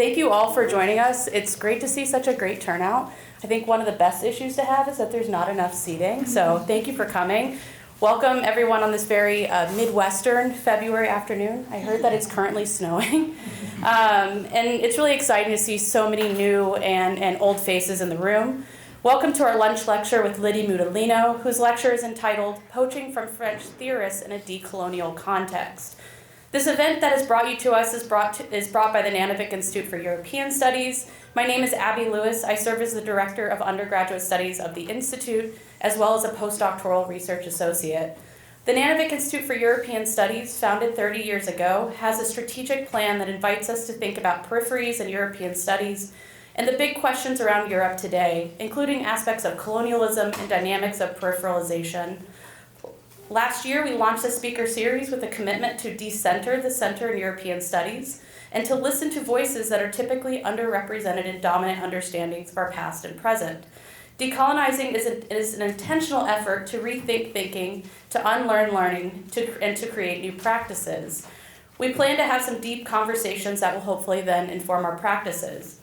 Thank you all for joining us. It's great to see such a great turnout. I think one of the best issues to have is that there's not enough seating, so thank you for coming. Welcome everyone on this very Midwestern February afternoon. I heard that it's currently snowing. And it's really exciting to see so many new and old faces in the room. Welcome to our lunch lecture with Lydie Moudileno, whose lecture is entitled Poaching from French Theorists in a Decolonial Context. This event that has brought you to us is brought by the Nanovic Institute for European Studies. My name is Abby Lewis. I serve as the Director of Undergraduate Studies of the Institute, as well as a postdoctoral research associate. The Nanovic Institute for European Studies, founded 30 years ago, has a strategic plan that invites us to think about peripheries in European studies and the big questions around Europe today, including aspects of colonialism and dynamics of peripheralization. Last year, we launched a speaker series with a commitment to decenter the center in European studies and to listen to voices that are typically underrepresented in dominant understandings of our past and present. Decolonizing is an intentional effort to rethink thinking, to unlearn learning, and to create new practices. We plan to have some deep conversations that will hopefully then inform our practices.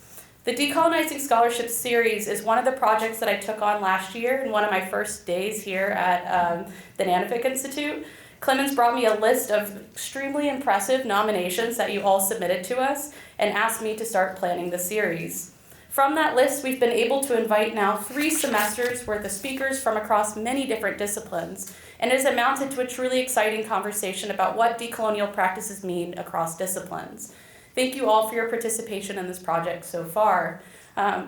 The Decolonizing Scholarship Series is one of the projects that I took on last year in one of my first days here at the Nanovic Institute. Clemens brought me a list of extremely impressive nominations that you all submitted to us and asked me to start planning the series. From that list, we've been able to invite now 3 semesters worth of speakers from across many different disciplines, and it has amounted to a truly exciting conversation about what decolonial practices mean across disciplines. Thank you all for your participation in this project so far.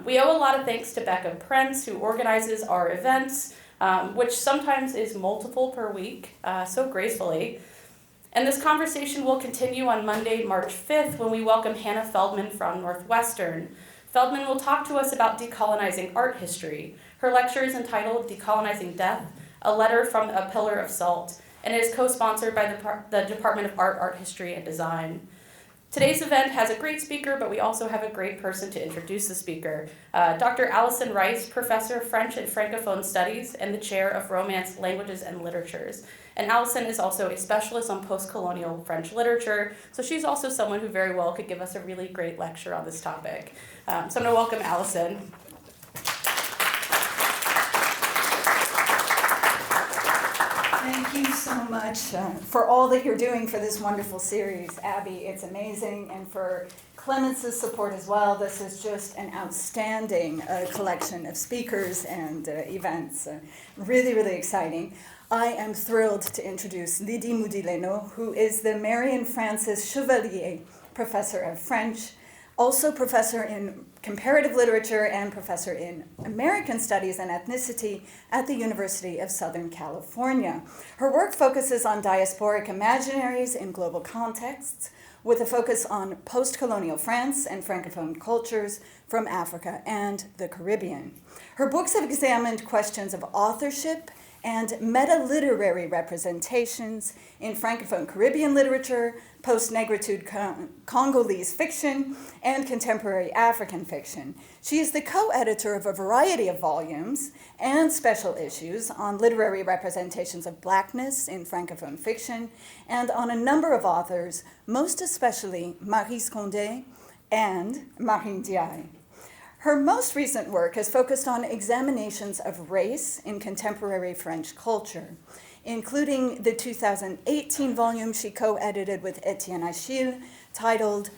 We owe a lot of thanks to Becca Prince, who organizes our events, which sometimes is multiple per week, so gracefully. And this conversation will continue on Monday, March 5th, when we welcome Hannah Feldman from Northwestern. Feldman will talk to us about decolonizing art history. Her lecture is entitled Decolonizing Death, a letter from a pillar of salt, and it is co-sponsored by the Department of Art History, and Design. Today's event has a great speaker, but we also have a great person to introduce the speaker. Dr. Alison Rice, Professor of French and Francophone Studies and the Chair of Romance, Languages, and Literatures. And Alison is also a specialist on postcolonial French literature, so she's also someone who very well could give us a really great lecture on this topic. So I'm going to welcome Alison. Thank you so much for all that you're doing for this wonderful series, Abby. It's amazing, and for Clemens' support as well. This is just an outstanding collection of speakers and events. Really, really exciting. I am thrilled to introduce Lydie Moudileno, who is the Marion Francis Chevalier Professor of French, also Professor in Comparative Literature and Professor in American Studies and Ethnicity at the University of Southern California. Her work focuses on diasporic imaginaries in global contexts, with a focus on post-colonial France and Francophone cultures from Africa and the Caribbean. Her books have examined questions of authorship and meta-literary representations in Francophone Caribbean literature, post-negritude Congolese fiction, and contemporary African fiction. She is the co-editor of a variety of volumes and special issues on literary representations of Blackness in Francophone fiction, and on a number of authors, most especially Maryse Condé and Marion. Her most recent work has focused on examinations of race in contemporary French culture, including the 2018 volume she co-edited with Etienne Achille, titled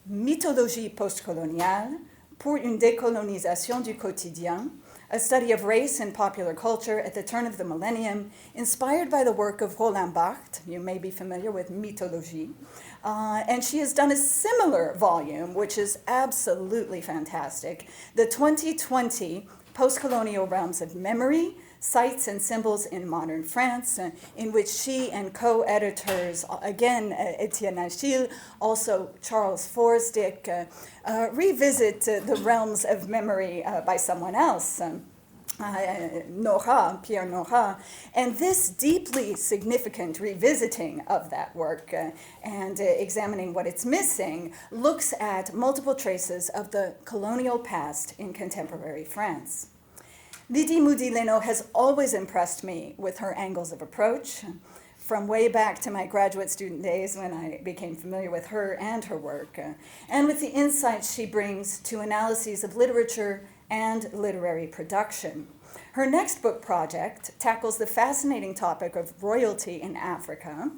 Mythologies Postcoloniales pour une décolonisation du quotidien, a study of race in popular culture at the turn of the millennium, inspired by the work of Roland Barthes. You may be familiar with Mythologies. And she has done a similar volume, which is absolutely fantastic, the 2020 Postcolonial Realms of Memory, Sites and Symbols in Modern France, in which she and co-editors, again, Etienne Achille, also Charles Forsdyk, revisit the realms of memory by someone else. Pierre Nora, and this deeply significant revisiting of that work and examining what it's missing looks at multiple traces of the colonial past in contemporary France. Lydie Moudileno has always impressed me with her angles of approach. from way back to my graduate student days when I became familiar with her and her work, and with the insights she brings to analyses of literature and literary production. Her next book project tackles the fascinating topic of royalty in Africa,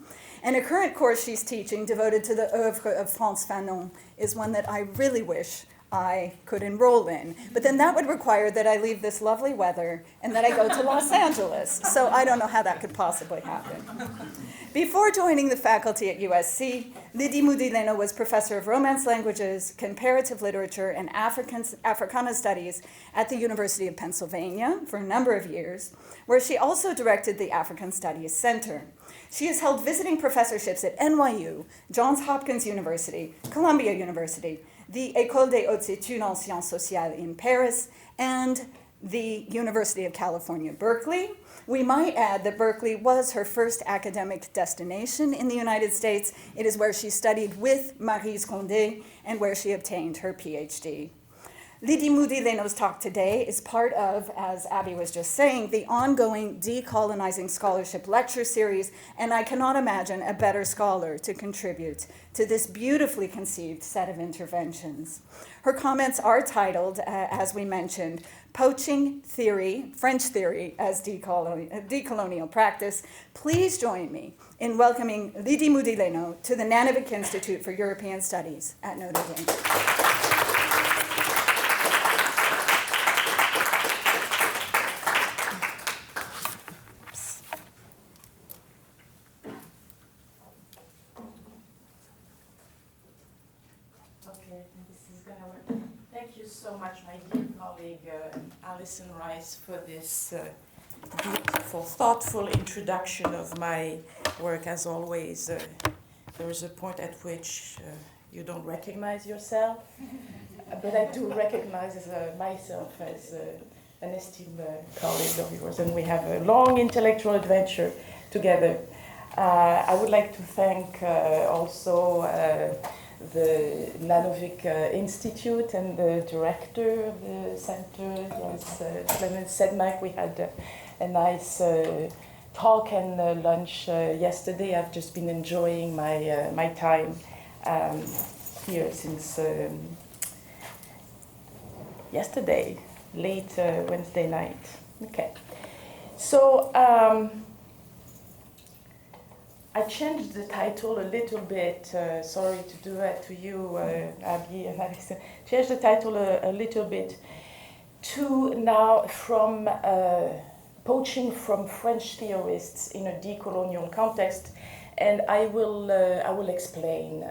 and a current course she's teaching devoted to the oeuvre of Frantz Fanon is one that I really wish I could enroll in. But then that would require that I leave this lovely weather and that I go to Los Angeles. So I don't know how that could possibly happen. Before joining the faculty at USC, Lydie Moudileno was professor of Romance languages, comparative literature, and Africana studies at the University of Pennsylvania for a number of years, where she also directed the African Studies Center. She has held visiting professorships at NYU, Johns Hopkins University, Columbia University, the École des Hautes Études en Sciences Sociales in Paris, and the University of California, Berkeley. We might add that Berkeley was her first academic destination in the United States. It is where she studied with Maryse Condé and where she obtained her PhD. Lydie Moudileno's talk today is part of, as Abby was just saying, the ongoing Decolonizing Scholarship Lecture Series, and I cannot imagine a better scholar to contribute to this beautifully conceived set of interventions. Her comments are titled, as we mentioned, Poaching Theory, French Theory as Decolonial Practice. Please join me in welcoming Lydie Moudileno to the Nanovic Institute for European Studies at Notre Dame. Thank you so much, my dear colleague Alison Rice, for this beautiful, thoughtful introduction of my work. As always, there is a point at which you don't recognize yourself, but I do recognize myself as an esteemed colleague of yours, and we have a long intellectual adventure together. I would like to thank also the Nanovic Institute and the director of the center, yes, Clemens Sedmak. We had a nice talk and lunch yesterday. I've just been enjoying my time here since yesterday, late Wednesday night. Okay, so I changed the title a little bit. Sorry to do that to you, Abby and Alison. Changed the title a little bit to now from Poaching from French Theorists in a Decolonial Context, and I will explain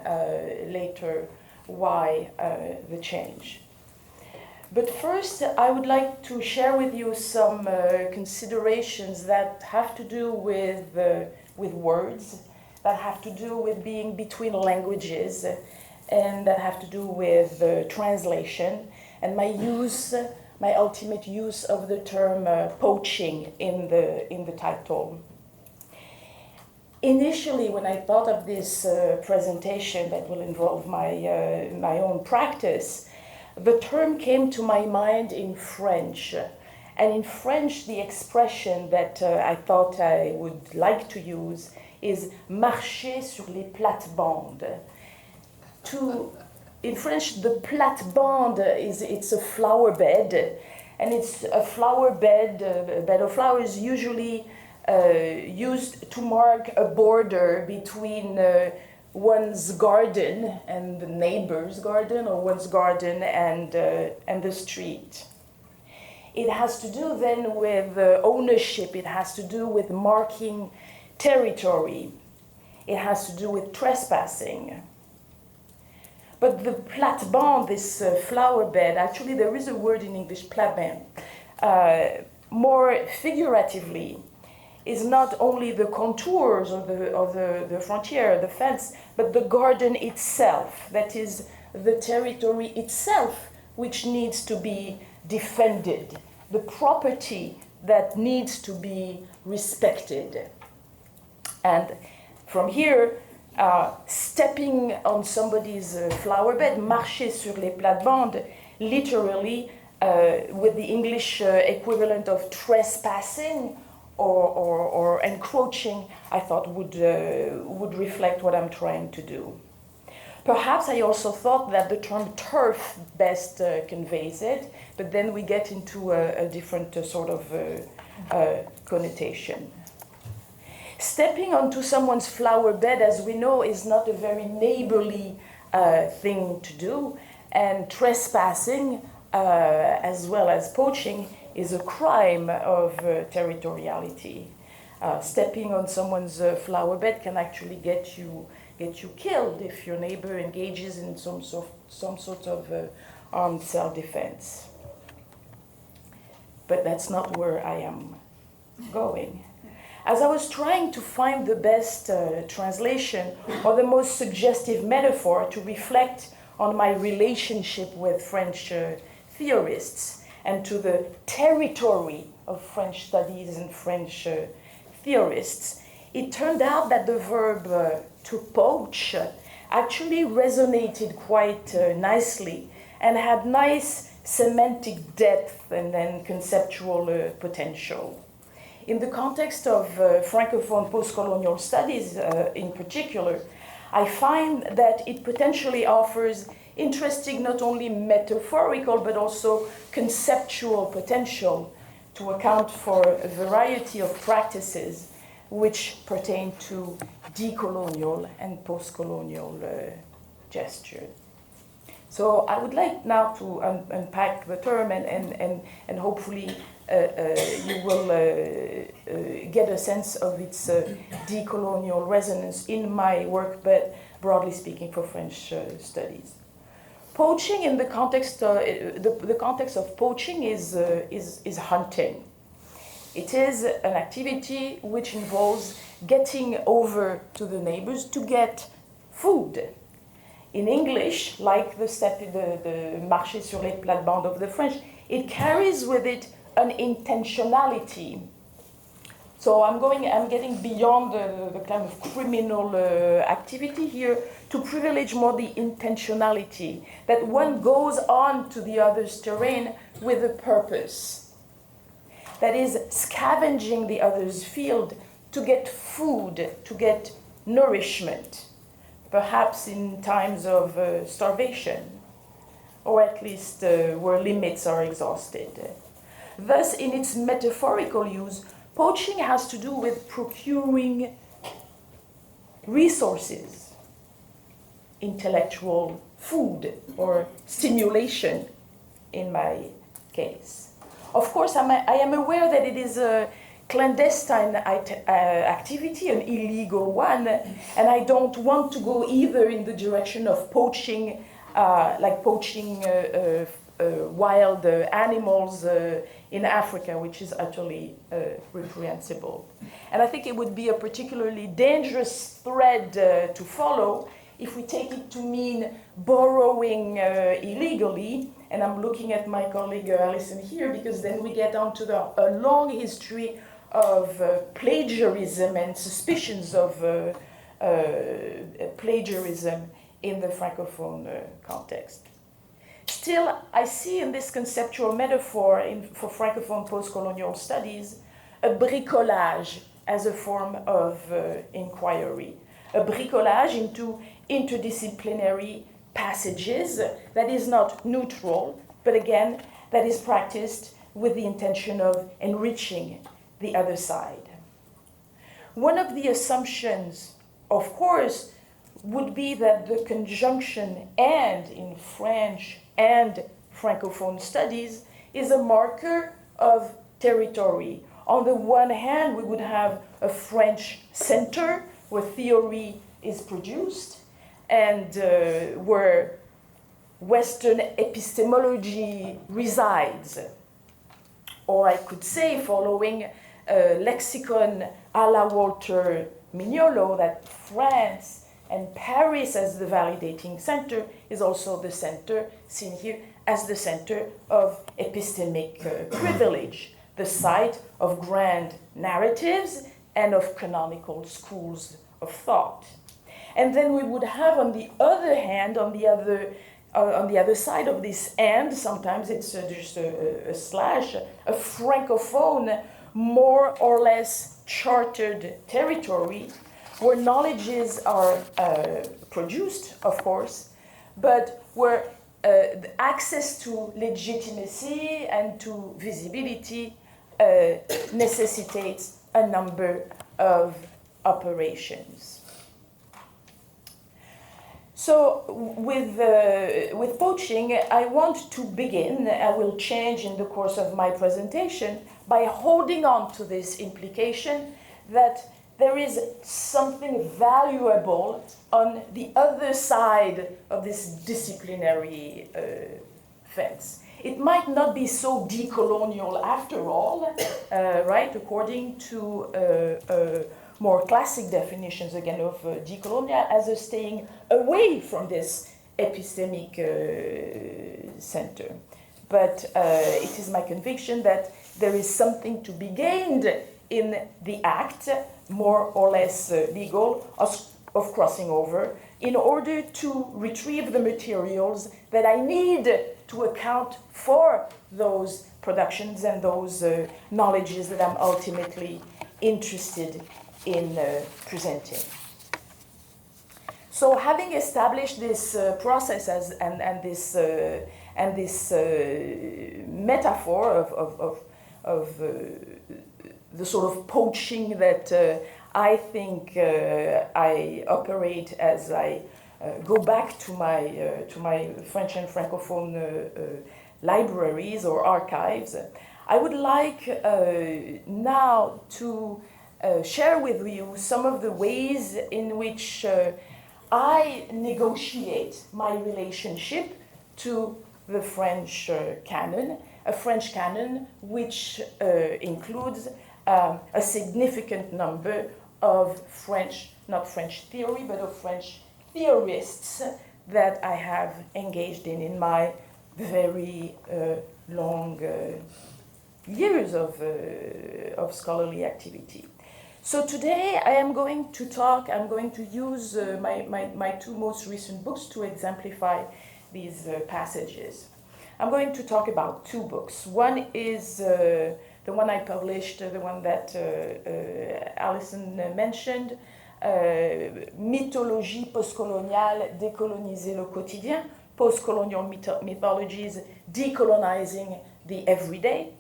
later why the change. But first, I would like to share with you some considerations that have to do with words, that have to do with being between languages, and that have to do with translation, and my ultimate use of the term poaching in the title. Initially, when I thought of this presentation that will involve my own practice, the term came to my mind in French. And in French, the expression that I thought I would like to use is marcher sur les plates-bandes. In French, the plate-bande it's a flower bed, and it's a flower bed, a bed of flowers usually used to mark a border between one's garden and the neighbor's garden, or one's garden and the street. It has to do then with ownership. It has to do with marking territory. It has to do with trespassing. But the plate-bande, this flower bed, actually there is a word in English, plate-bande, more figuratively, is not only the contours of the frontier, the fence, but the garden itself, that is the territory itself, which needs to be defended, the property that needs to be respected. And from here, stepping on somebody's flower bed, marcher sur les plates-bandes, literally with the English equivalent of trespassing or encroaching, I thought would reflect what I'm trying to do. Perhaps I also thought that the term turf best conveys it, but then we get into a different sort of connotation. Stepping onto someone's flower bed, as we know, is not a very neighborly thing to do, and trespassing, as well as poaching, is a crime of territoriality. Stepping on someone's flower bed can actually get you killed if your neighbor engages in some sort of armed self-defense. But that's not where I am going. As I was trying to find the best translation or the most suggestive metaphor to reflect on my relationship with French theorists and to the territory of French studies and French theorists, it turned out that the verb to poach actually resonated quite nicely and had nice semantic depth and then conceptual potential. In the context of Francophone postcolonial studies in particular, I find that it potentially offers interesting not only metaphorical but also conceptual potential to account for a variety of practices which pertain to decolonial and postcolonial gesture. So I would like now to unpack the term and hopefully you will get a sense of its decolonial resonance in my work, but broadly speaking for French studies. Poaching in the context of poaching is hunting. It is an activity which involves getting over to the neighbors to get food. In English, like the marcher sur les plates-bandes of the French, it carries with it an intentionality. So I'm getting beyond the kind of criminal activity here to privilege more the intentionality, that one goes on to the other's terrain with a purpose. That is, scavenging the other's field to get food, to get nourishment, perhaps in times of starvation, or at least where limits are exhausted. Thus, in its metaphorical use, poaching has to do with procuring resources, intellectual food, or stimulation, in my case. Of course, I am aware that it is a clandestine activity, an illegal one, and I don't want to go either in the direction of poaching, like poaching wild animals in Africa, which is utterly reprehensible. And I think it would be a particularly dangerous thread to follow if we take it to mean borrowing illegally. And I'm looking at my colleague Alison here, because then we get onto a long history of plagiarism and suspicions of plagiarism in the Francophone context. Still, I see in this conceptual metaphor for Francophone postcolonial studies a bricolage as a form of inquiry, a bricolage into interdisciplinary passages that is not neutral, but again, that is practiced with the intention of enriching the other side. One of the assumptions, of course, would be that the conjunction "and" in French and Francophone studies is a marker of territory. On the one hand, we would have a French center where theory is produced and where Western epistemology resides. Or I could say, following a lexicon a la Walter Mignolo, that France and Paris as the validating center is also the center, seen here as the center of epistemic privilege, the site of grand narratives and of canonical schools of thought. And then we would have, on the other hand, on the other side of this "and," sometimes it's just a slash, a francophone more or less chartered territory where knowledges are produced, of course, but where the access to legitimacy and to visibility necessitates a number of operations. So with poaching, I want to begin, I will change in the course of my presentation, by holding on to this implication that there is something valuable on the other side of this disciplinary fence. It might not be so decolonial after all, right, according to more classic definitions again of decolonial as a staying away from this epistemic center. But it is my conviction that there is something to be gained in the act, more or less legal, of crossing over, in order to retrieve the materials that I need to account for those productions and those knowledges that I'm ultimately interested in presenting. So, having established this process and this metaphor of the sort of poaching that I think I operate as I go back to my French and Francophone libraries or archives, I would like now to share with you some of the ways in which I negotiate my relationship to the French canon, a French canon which includes a significant number of French, not French theory, but of French theorists that I have engaged in my very long years of scholarly activity. So today I am going to use my two most recent books to exemplify these passages. I'm going to talk about two books. One is the one I published, the one that Alison mentioned, Mythologies Postcoloniales, Décoloniser le quotidien, Postcolonial Mythologies, Decolonizing the Everyday,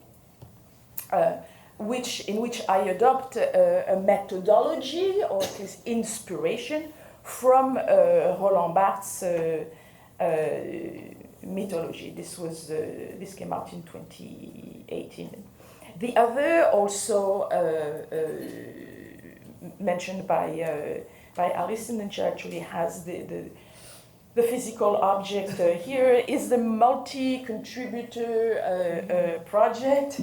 in which I adopt a methodology, or at least inspiration, from Roland Barthes' mythology. This came out in 2018. The other, also mentioned by Alison, and she actually has the physical object here, is the multi-contributor project,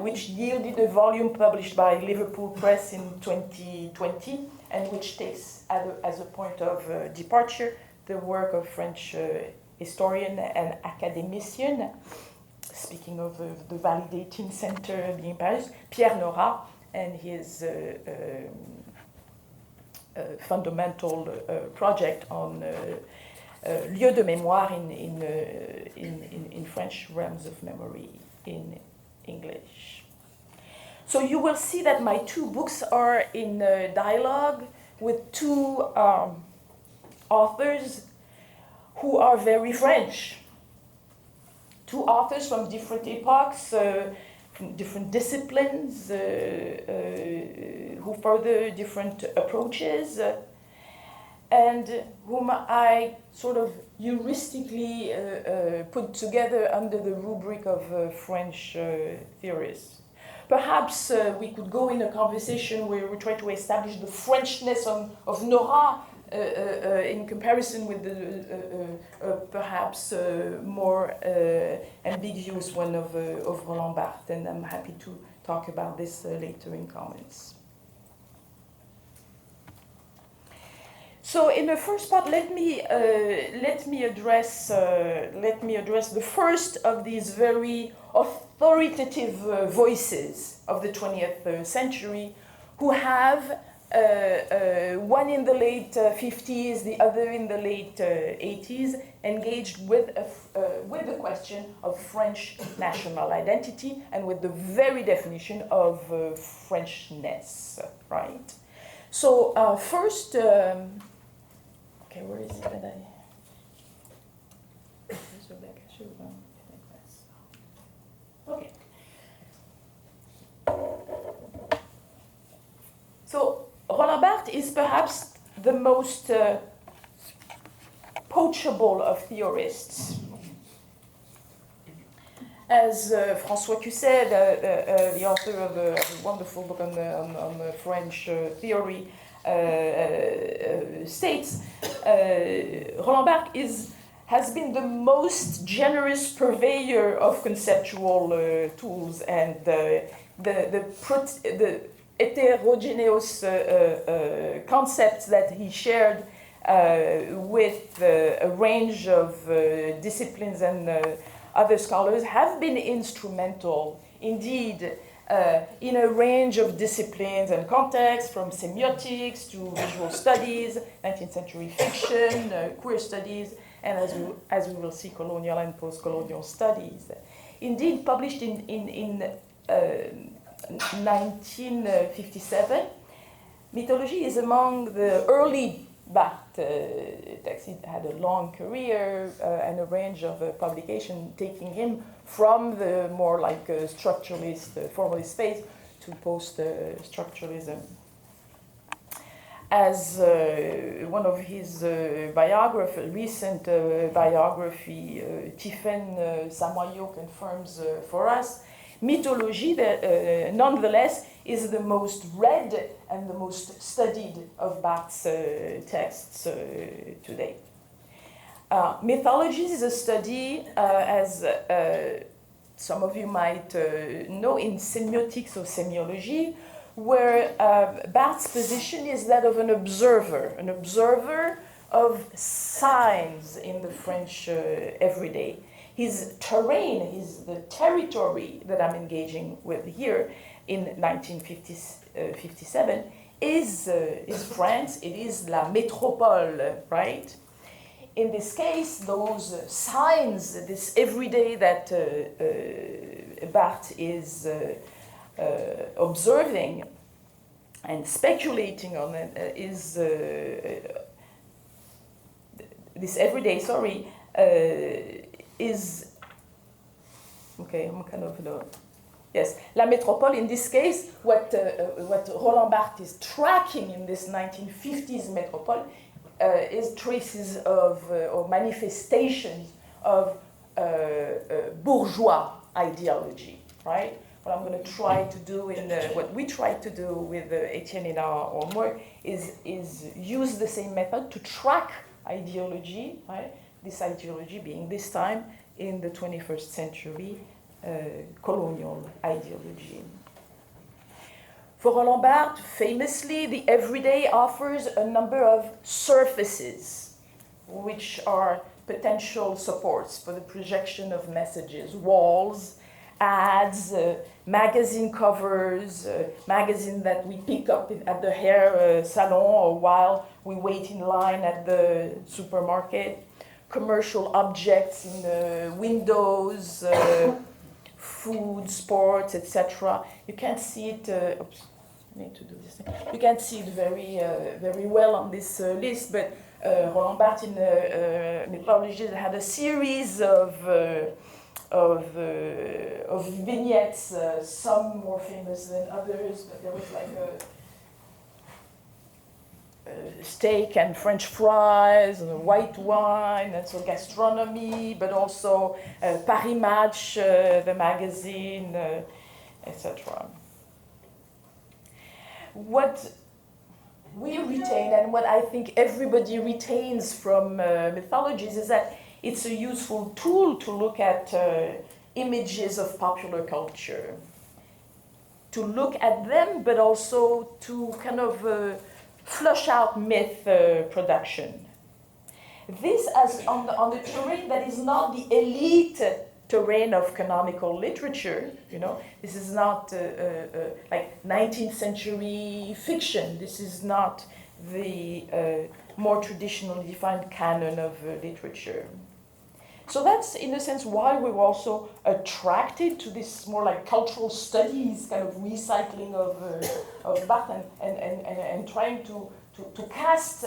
which yielded a volume published by Liverpool Press in 2020, and which takes as a point of departure the work of French historian and academician, speaking of the validating center being Paris, Pierre Nora, and his fundamental project on lieu de mémoire in French realms of memory in English. So you will see that my two books are in dialogue with two authors who are very French. Two authors from different epochs, from different disciplines, who further different approaches, and whom I sort of heuristically put together under the rubric of French theorists. Perhaps we could go in a conversation where we try to establish the Frenchness of Nora in comparison with the perhaps more ambiguous one of Roland Barthes, and I'm happy to talk about this later in comments. So, in the first part, let me address the first of these very authoritative voices of the 20th century, who have one in the late 50s, the other in the late 80s, engaged with the question of French national identity and with the very definition of Frenchness, right? So first, okay, where is it that I? Where's Rebecca? Okay. So Roland Barthes is perhaps the most poachable of theorists. As François Cusset, the author of a wonderful book on French theory, states, Roland Barthes has been the most generous purveyor of conceptual tools, and the heterogeneous concepts that he shared with a range of disciplines and other scholars have been instrumental, indeed, in a range of disciplines and contexts, from semiotics to visual studies, 19th century fiction, queer studies, and as we will see, colonial and postcolonial studies. Indeed, published in 1957, Mythology is among the early Barthes texts. He had a long career and a range of publication, taking him from the more like structuralist, formalist phase to post-structuralism. As one of his recent biography, Tiffaine Samoyo confirms for us, Mythology, nonetheless, is the most read and the most studied of Barthes' texts today. Mythologies is a study, as some of you might know, in semiotics or semiology, where Barthes' position is that of an observer of signs in the French everyday. His terrain, the territory that I'm engaging with here in 1957 is France. It is la métropole, right? In this case, those signs, this everyday that Barthes is observing and speculating on is this everyday. Is okay. I'm kind of yes. La métropole. In this case, what Roland Barthes is tracking in this 1950s métropole is traces of or manifestations of bourgeois ideology, right? What I'm going to try to do what we try to do with Etienne in our own work is use the same method to track ideology, right? This ideology being this time in the 21st century colonial ideology. For Roland Barthes, famously, the everyday offers a number of surfaces which are potential supports for the projection of messages: walls, ads, magazine covers, magazine that we pick up at the hair salon or while we wait in line at the supermarket, commercial objects in the windows, food, sports, etc. You can't see it. Oops, I need to do this thing. You can't see it very well on this list, but Roland Barthes in Mythologies had a series of vignettes, some more famous than others, but there was like a steak and French fries, and white wine, and so gastronomy, but also Paris Match, the magazine, etc. What we retain, and what I think everybody retains from Mythologies, is that it's a useful tool to look at images of popular culture, to look at them, but also to kind of flush out myth production. This as on the terrain that is not the elite terrain of canonical literature. You know, this is not like 19th century fiction. This is not the more traditionally defined canon of literature. So that's, in a sense, why we were also attracted to this more like cultural studies kind of recycling of Barthes and trying to cast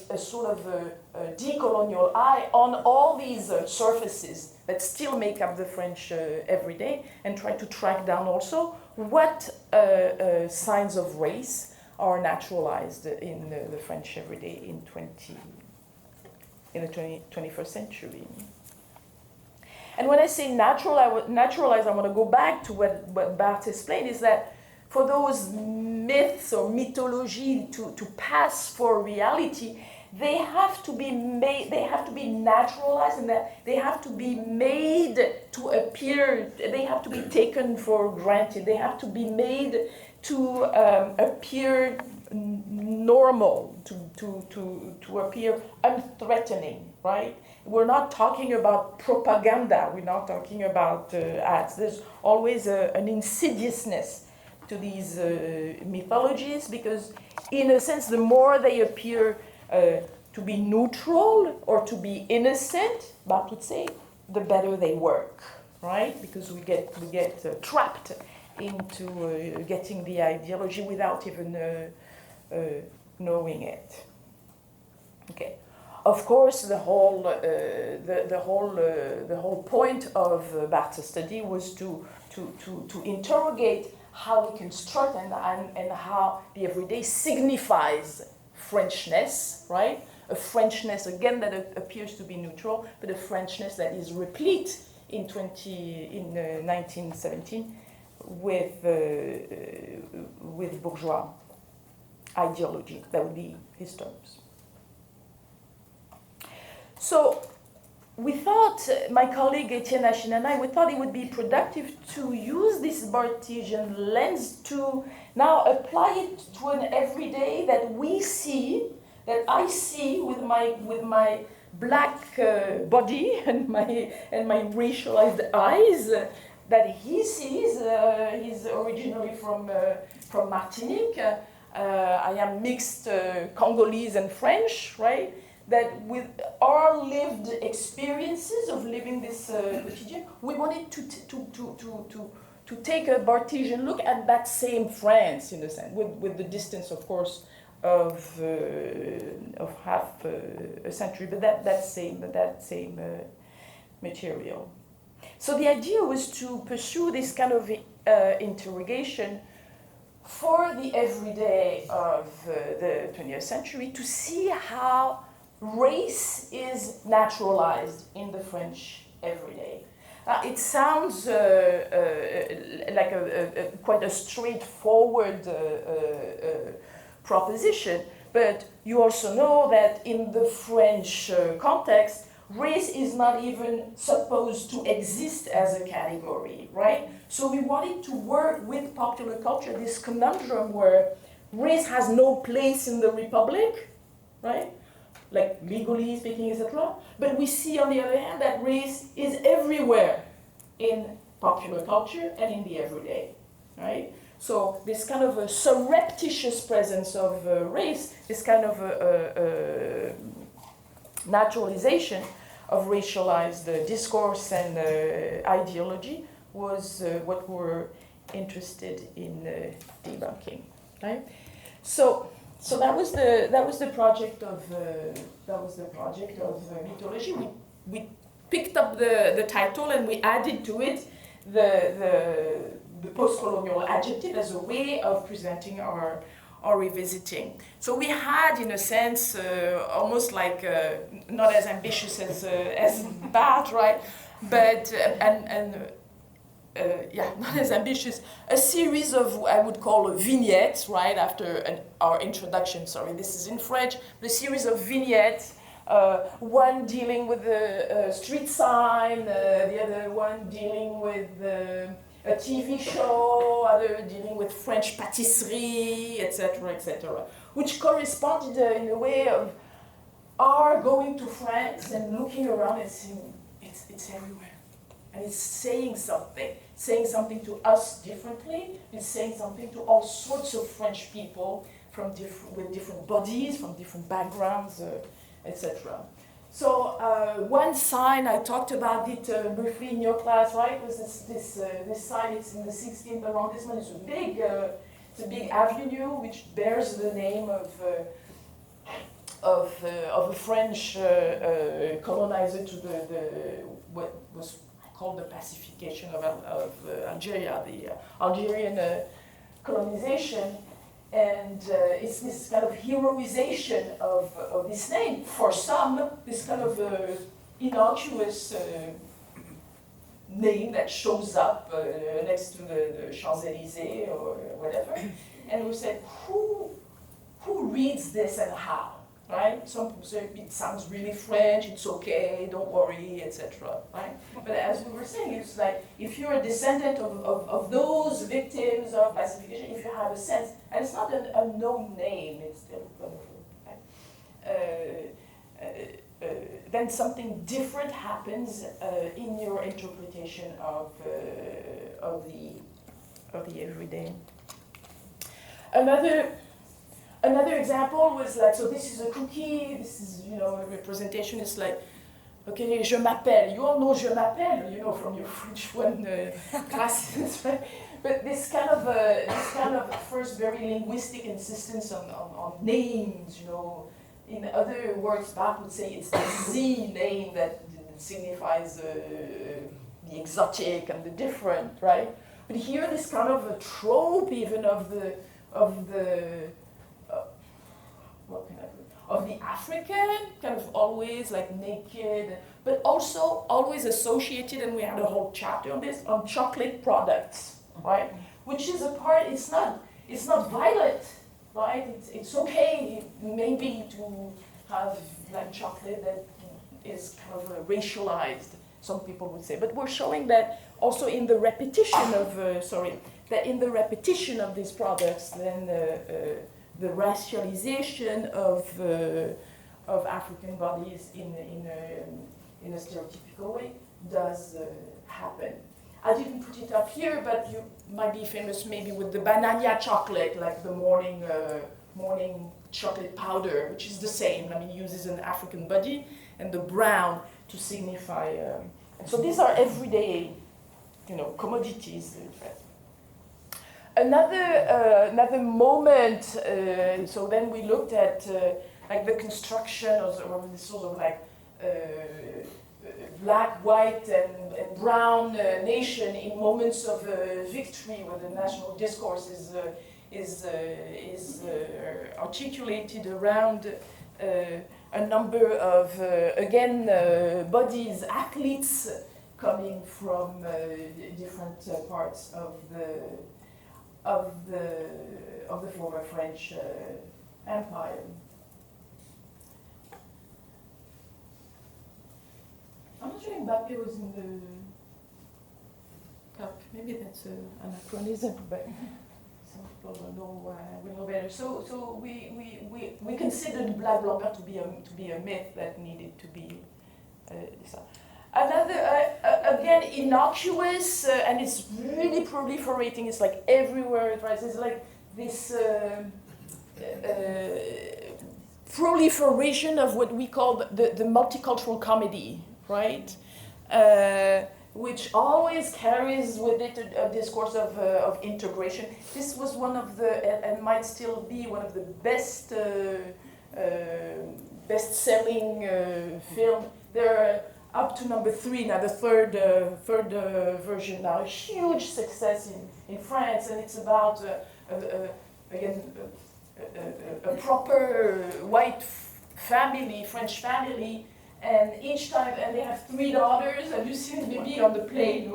a sort of a decolonial eye on all these surfaces that still make up the French everyday, and try to track down also what signs of race are naturalized in the French everyday in the 21st century. And when I say naturalized, I want to go back to what Barthes explained, is that for those myths or mythology to pass for reality, they have to be made, they have to be naturalized, and that they have to be made to appear, they have to be taken for granted, they have to be made to appear normal, to appear unthreatening, right? We're not talking about propaganda, we're not talking about ads. There's always an insidiousness to these mythologies, because in a sense, the more they appear to be neutral or to be innocent, Barthes would say, the better they work, right? Because we get trapped into getting the ideology without even knowing it. Okay. Of course, the whole point of Barthes' study was to interrogate how we construct and how the everyday signifies Frenchness, right? A Frenchness, again, that appears to be neutral, but a Frenchness that is replete in 1917 with bourgeois ideology. That would be his terms. So we thought, my colleague Etienne Achille and I, we thought it would be productive to use this Barthesian lens to now apply it to an everyday that we see, that I see with my black body and my racialized eyes, that he sees. He's originally from Martinique. I am mixed Congolese and French, right? That with our lived experiences of living this quotidien, we wanted to take a Barthesian look at that same France, in a sense, with the distance, of course, of half a century, but that same material. So the idea was to pursue this kind of interrogation for the everyday of the 20th century, to see how race is naturalized in the French everyday. It sounds like quite a straightforward proposition, but you also know that in the French context, race is not even supposed to exist as a category, right? So we wanted to work with popular culture, this conundrum where race has no place in the Republic, right? Like legally speaking, etc. But we see, on the other hand, that race is everywhere in popular culture and in the everyday, right? So this kind of a surreptitious presence of race, this kind of naturalization of racialized discourse and ideology was what we're interested in debunking, right? So that was the project of mythology. We picked up the title and we added to it the postcolonial adjective as a way of presenting our revisiting. So we had, in a sense, almost like not as ambitious as Barthes, right? But not as ambitious. A series of, I would call, vignettes, right, after our introduction. Sorry, this is in French. The series of vignettes, one dealing with the street sign, the other one dealing with a TV show, other dealing with French patisserie, etc., which corresponded in a way of our going to France and looking around and seeing it's everywhere. and it's saying something to us differently. It's saying something to all sorts of French people with different bodies, from different backgrounds, etc. So one sign, I talked about it briefly in your class, right? Was this sign? It's in the 16th arrondissement. It's a big avenue which bears the name of a French colonizer to what was called the pacification of Algeria, the Algerian colonization. And it's this kind of heroization of this name. For some, this kind of innocuous name that shows up next to the Champs-Élysées or whatever. And we said, who reads this and how? Right? Some people say it sounds really French, it's okay, don't worry, etc. Right? But as we were saying, it's like if you're a descendant of those victims of pacification, if you have a sense, and it's not an unknown name, it's still right? Then something different happens in your interpretation of the everyday. Another example was like, so this is a cookie, this is, a representation is like, okay, je m'appelle. You all know je m'appelle, from your French 1 classes, right? But this kind of first very linguistic insistence on names, In other words, Barthes would say it's the Z name that signifies the exotic and the different, right? But here, this kind of a trope even of the African, kind of always like naked, but also always associated, and we had a whole chapter on this, on chocolate products, right? Which is a part, it's not violent, right? It's okay maybe to have like chocolate that is kind of racialized, some people would say. But we're showing that also in the repetition of these products, then the racialization of African bodies in a stereotypical way does happen. I didn't put it up here, but you might be famous maybe with the banana chocolate, like the morning chocolate powder, which is the same. I mean, uses an African body, and the brown to signify. And so these are everyday, commodities. Another moment. So then we looked at like the construction of this sort of like black, white, and brown nation in moments of victory, where the national discourse is articulated around a number of bodies, athletes coming from different parts of the former French Empire. I'm not sure if Mbappé was in the cup. Maybe that's an anachronism, but some people will know better. So we considered Black Blanca to be a myth that needed to be decided. Another, again, innocuous, and it's really proliferating. It's like everywhere, right? It's like this proliferation of what we call the multicultural comedy, right? Which always carries with it a discourse of integration. This was one of the, and might still be one of the best-selling film. There are up to number 3 now, the third version now, a huge success in France, and it's about a proper white family, French family, and each time, and they have 3 daughters, and you see the baby on the plane.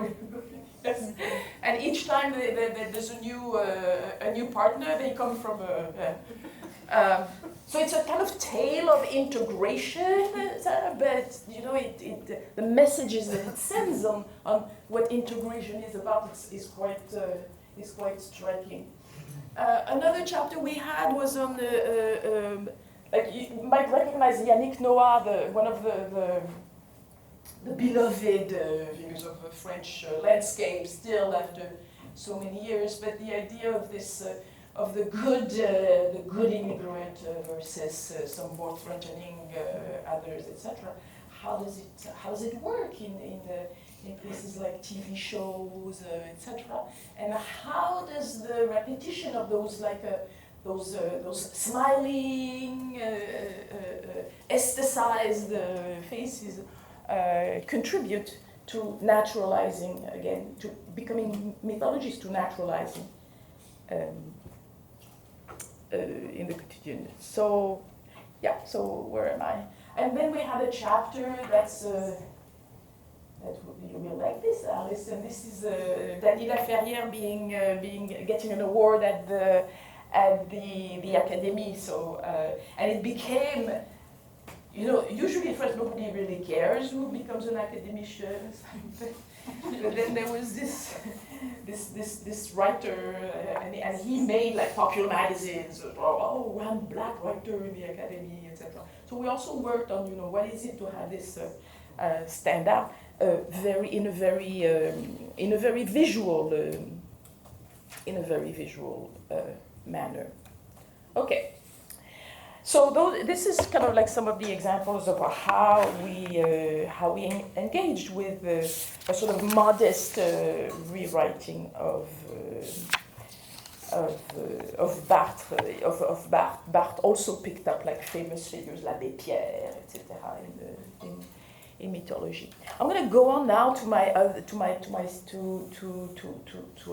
And each time there's a new partner, they come from so it's a kind of tale of integration, but the messages that it sends on what integration is about is quite striking. Another chapter we had was on the like you might recognize Yannick Noah, one of the beloved figures of French landscape still after so many years, but the idea of this of the good immigrant versus some more threatening others, etc. How does it work in places like TV shows, etc. And how does the repetition of those those smiling, aestheticized faces contribute to naturalizing again, to becoming mythologies, to naturalizing in the quotidian. So, yeah. So where am I? And then we had a chapter that's that you will like this, Alice. And this is Daniela Ferrière getting an award at the Academy. So and it became. Usually in France nobody really cares who becomes an academician. But then there was this writer, and he made like popular magazines. One black writer in the academy, etc. So we also worked on what is it to have this stand out in a very visual manner. Okay. So this is kind of like some of the examples of how we engaged with a sort of modest rewriting of Barthes. Barthes also picked up like famous figures, l'Abbé Pierre, etc. in mythology. I'm going to go on now to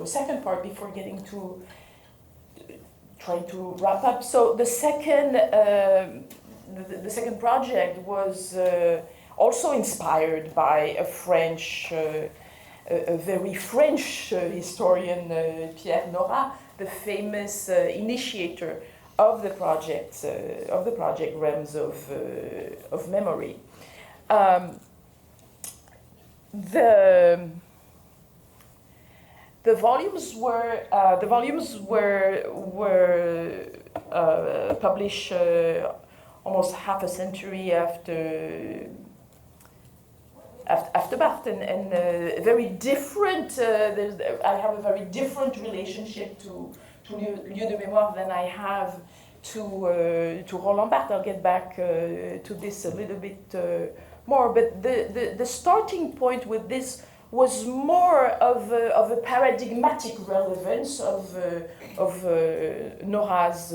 a second part before getting to. Trying to wrap up. So the second project was also inspired by a very French historian, Pierre Nora, the famous initiator of the project Realms of Memory. The volumes were published almost half a century after Barthes, and very different. I have a very different relationship to lieu de mémoire than I have to Roland Barthes. I'll get back to this a little bit more. But the starting point with this was more of a paradigmatic relevance of Nora's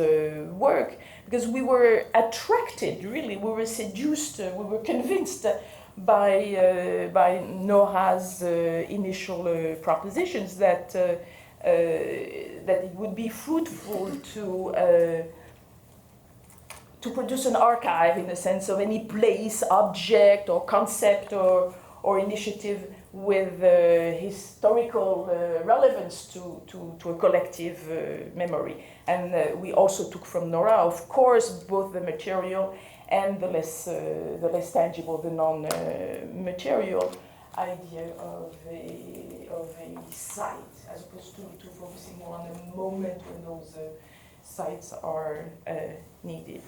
work, because we were attracted, really, we were seduced, we were convinced by Nora's initial propositions that it would be fruitful to produce an archive in the sense of any place, object, or concept, or initiative with historical relevance to a collective memory. And we also took from Nora, of course, both the material and the less tangible, the non-material idea of a site, as opposed to focusing more on the moment when those sites are needed.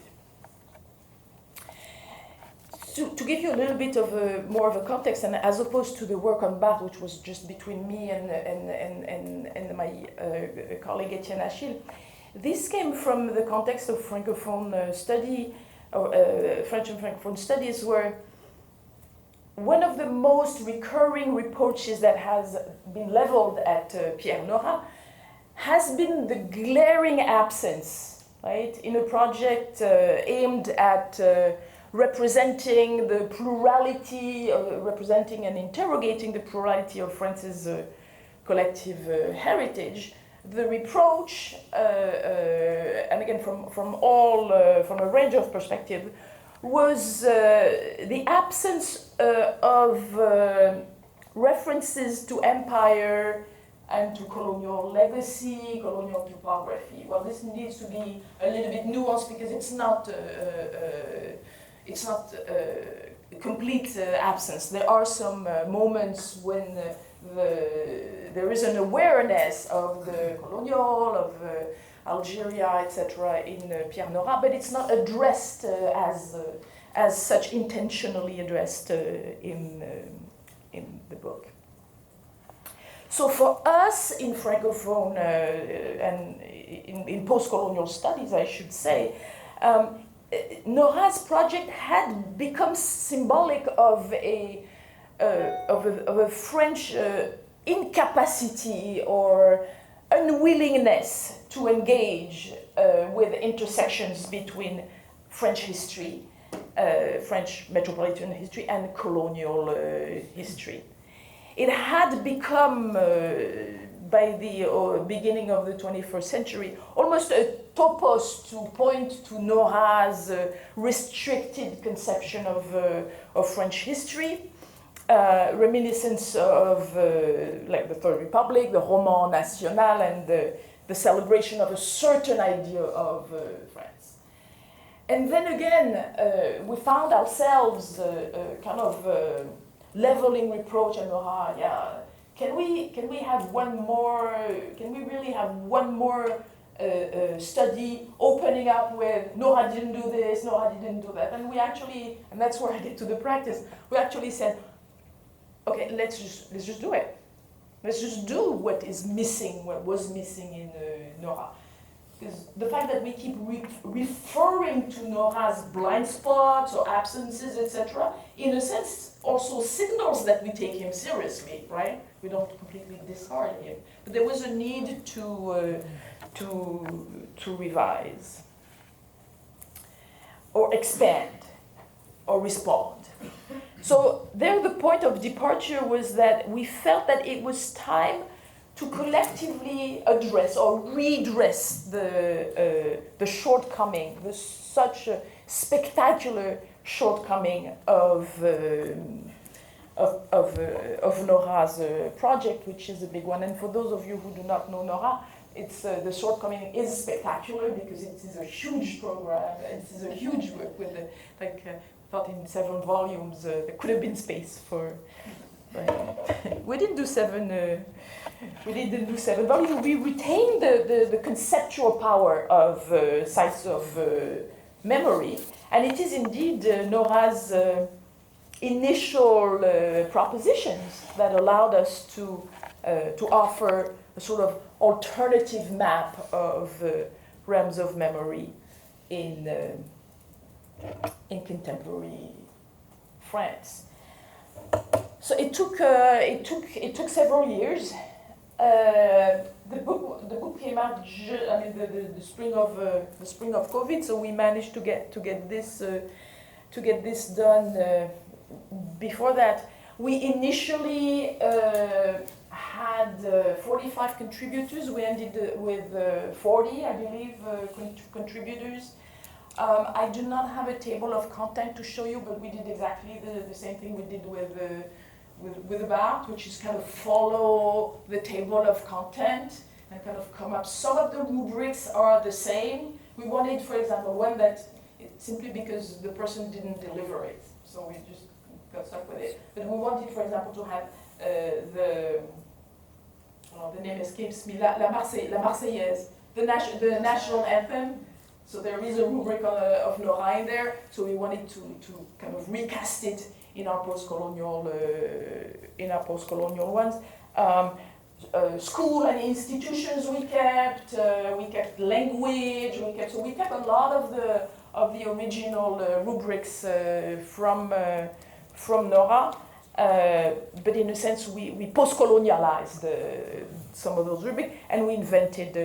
To give you a little bit of more of a context, and as opposed to the work on Barthes, which was just between me and my colleague Etienne Achille, this came from the context of Francophone study, or French and Francophone studies, where one of the most recurring reproaches that has been leveled at Pierre Nora has been the glaring absence, right, in a project aimed at representing the plurality, representing and interrogating the plurality of France's collective heritage. The reproach, and again from a range of perspectives, was the absence of references to empire and to colonial legacy, colonial topography. Well, this needs to be a little bit nuanced, because it's not a complete absence. There are some moments when there is an awareness of the colonial, of Algeria, etc. in Pierre Nora, but it's not addressed as such intentionally addressed in the book. So for us in Francophone and in postcolonial studies, I should say, Nora's project had become symbolic of a French incapacity or unwillingness to engage with intersections between French history, French metropolitan history, and colonial history. It had become, by the beginning of the 21st century, almost a topos to point to Nora's restricted conception of French history, reminiscence of like the Third Republic, the Roman National, and the celebration of a certain idea of France. And then again, we found ourselves kind of leveling reproach and Nora, can we have one more, can we really have one more study opening up with Nora didn't do this, Nora didn't do that, and we actually, and that's where I get to the practice, we actually said, okay, let's just do it. Let's just do what is missing, what was missing in Nora. Because the fact that we keep referring to Nora's blind spots or absences, etc., in a sense also signals that we take him seriously, right? We don't completely discard him. But there was a need to revise, or expand, or respond. So there the point of departure was that we felt that it was time to collectively address or redress the shortcoming, such a spectacular shortcoming of Nora's project, which is a big one. And for those of you who do not know Nora, it's the shortcoming is spectacular because it is a huge program. It is a huge work with thought in 7 volumes. There could have been space for. We didn't do 7. We didn't do 7 volumes. We retained the conceptual power of sites of memory, and it is indeed Nora's initial propositions that allowed us to offer a sort of alternative map of realms of memory in contemporary France. So it took several years. The book came out the spring of COVID, so we managed to get this done before that. We initially had 45 contributors. We ended with 40, I believe, contributors. I do not have a table of content to show you, but we did exactly the same thing we did with Barthes, which is kind of follow the table of content and kind of come up. Some of the rubrics are the same. We wanted, for example, one that simply because the person didn't deliver it, so we just got stuck with it. But we wanted, for example, to have the name escapes me, La Marseillaise, the national anthem. So there is a rubric of Nora in there. So we wanted to kind of recast it in our postcolonial ones. School and institutions we kept language, we kept a lot of the original rubrics from Nora, but in a sense we postcolonialized some of those rubrics and we invented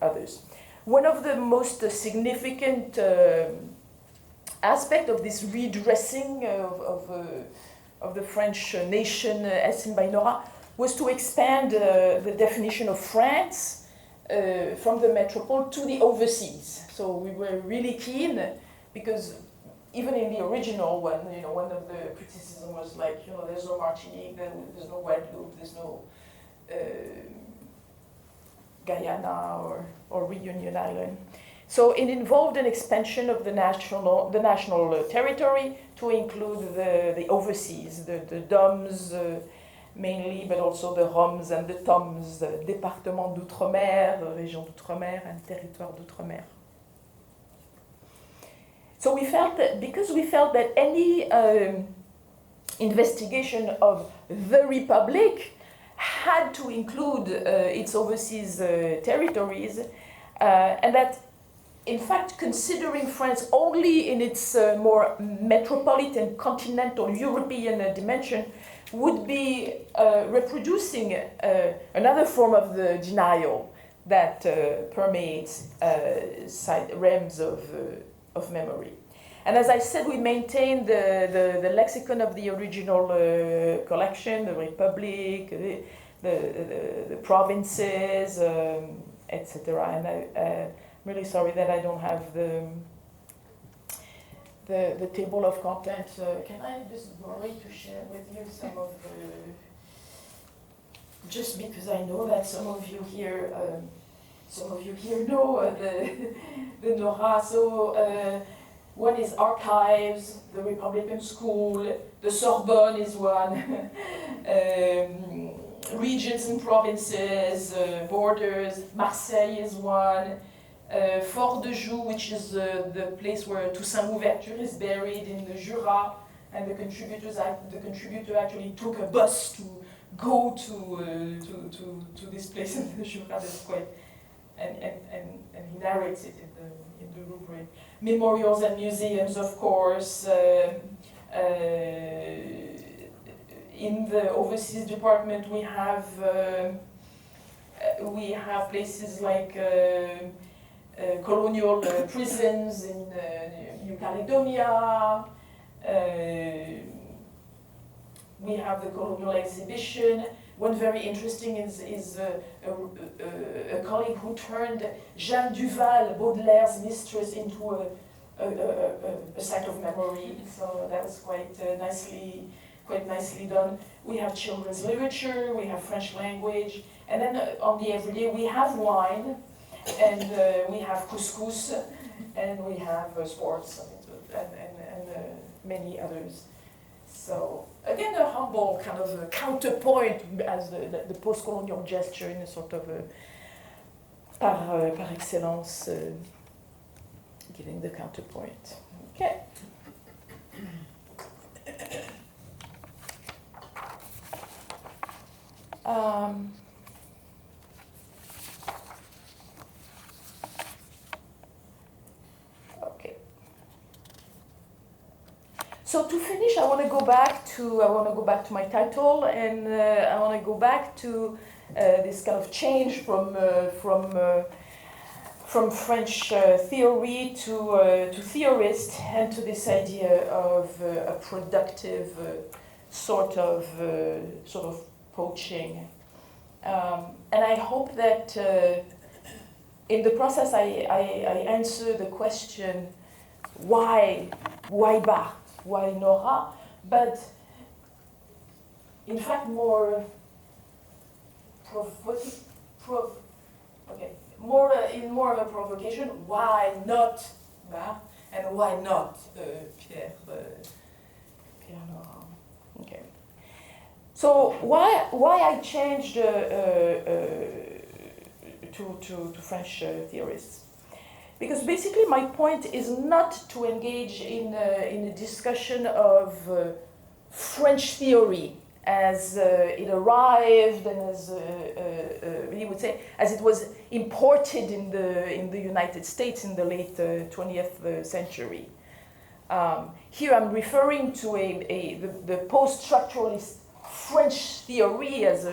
others. One of the most significant aspect of this redressing of the French nation as seen by Nora was to expand the definition of France from the metropole to the overseas. So we were really keen because even in the original one, one of the criticisms was like, there's no Martinique, there's no Guadeloupe, there's no Guyana or Reunion Island. So it involved an expansion of the national territory to include the overseas, the DOMs mainly, but also the ROMs and the TOMs, the Département d'Outre-mer, Région d'Outre-mer, and Territoire d'Outre-mer. So we felt that, because we felt that any investigation of the Republic had to include its overseas territories, and that, in fact, considering France only in its more metropolitan, continental, European dimension would be reproducing another form of the denial that permeates realms of memory. And as I said, we maintained the lexicon of the original collection, the Republic, the provinces, etc. And I'm really sorry that I don't have the table of contents. Can I just borrow to share with you some of the, just because I know that some of you here know the NORA. So one is archives, the Republican School, the Sorbonne is one, regions and provinces, borders, Marseille is one, Fort de Joux, which is the place where Toussaint Louverture is buried in the Jura, and the contributor actually took a bus to go to this place in the Jura. That's quite, and he narrates it in the rubric. Memorials and museums, of course. In the overseas department, we have places like colonial prisons in New Caledonia. We have the colonial exhibition. One very interesting is a colleague who turned Jeanne Duval, Baudelaire's mistress, into a site of memory. So that was quite nicely done. We have children's literature, we have French language, and then on the everyday we have wine, and we have couscous, and we have sports, and many others. So again, a humble kind of a counterpoint as the post-colonial gesture in a sort of par excellence, giving the counterpoint. Okay. Okay. So to finish, I want to go back to my title, and I want to go back to this kind of change from French theory to theorist, and to this idea of a productive sort of poaching. And I hope that in the process I answer the question, why Barthes, why Nora, but in fact more more of a provocation, why not Barthes, and why not Pierre Nora? Okay. So why I changed to French theorists? Because basically my point is not to engage in a discussion of French theory as it arrived and as he would say, as it was imported in the United States in the late 20th century. Here I'm referring to the post-structuralist French theory as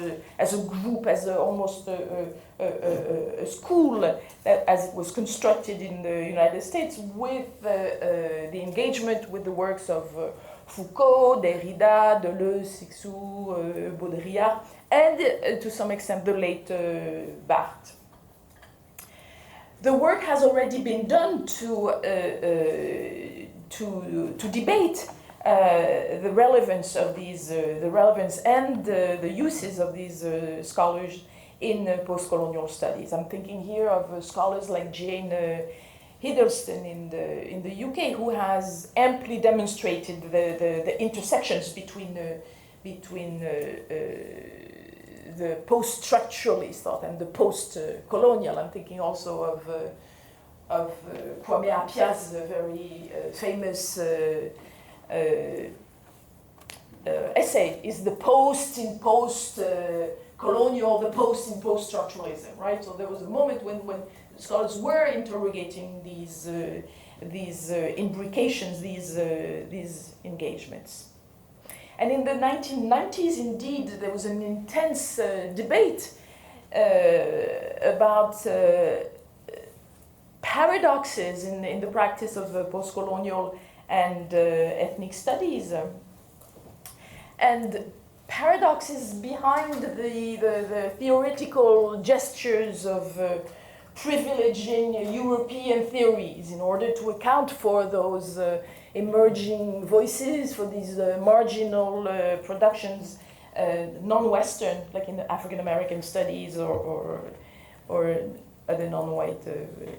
a group, as almost a school that, as it was constructed in the United States, with the engagement with the works of Foucault, Derrida, Deleuze, Cixous, Baudrillard, and to some extent the late Barthes. The work has already been done to debate the relevance of these, the relevance and the uses of these scholars in post-colonial studies. I'm thinking here of scholars like Jane Hiddleston in the UK, who has amply demonstrated the intersections between the post-structuralist thought and the post-colonial. I'm thinking also Kwame Apia's very famous essay is the post in post-colonial, the post in post-structuralism, right? So there was a moment when scholars were interrogating these imbrications, these engagements. And in the 1990s, indeed, there was an intense debate about paradoxes in the practice of postcolonial and ethnic studies. And paradoxes behind the theoretical gestures of privileging European theories in order to account for those emerging voices, for these marginal productions, non-Western, like in the African American studies or other non-white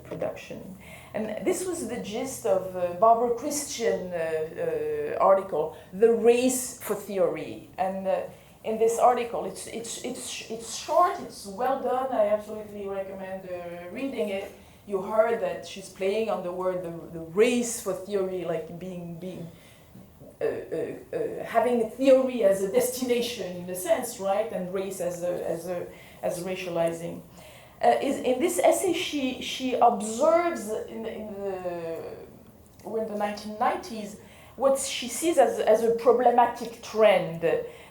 production. And this was the gist of Barbara Christian article, "The Race for Theory." And in this article, it's short, it's well done. I absolutely recommend reading it. You heard that she's playing on the word the race for theory, like having theory as a destination in a sense, right, and race as racializing. In this essay, she observes in the 1990s what she sees as a problematic trend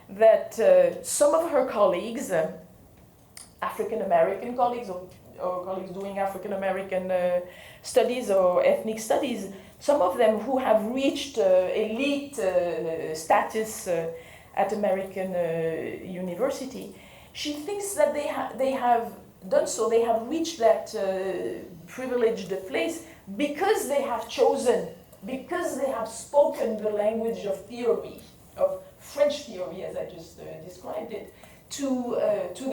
that some of her colleagues, African American colleagues or colleagues doing African American studies or ethnic studies, some of them who have reached elite status at American university, she thinks that they have done so, they have reached that privileged place because they have chosen, because they have spoken the language of theory, of French theory, as I just described it, to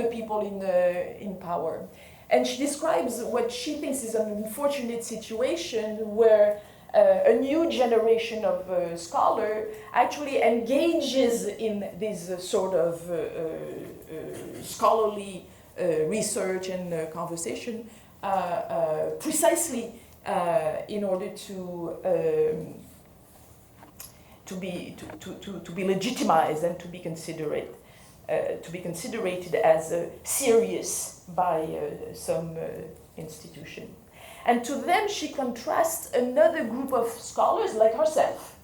the people in power. And she describes what she thinks is an unfortunate situation where a new generation of scholar actually engages in this sort of scholarly research and conversation precisely in order to be legitimized and to be considered as serious by some institution. And to them she contrasts another group of scholars like herself.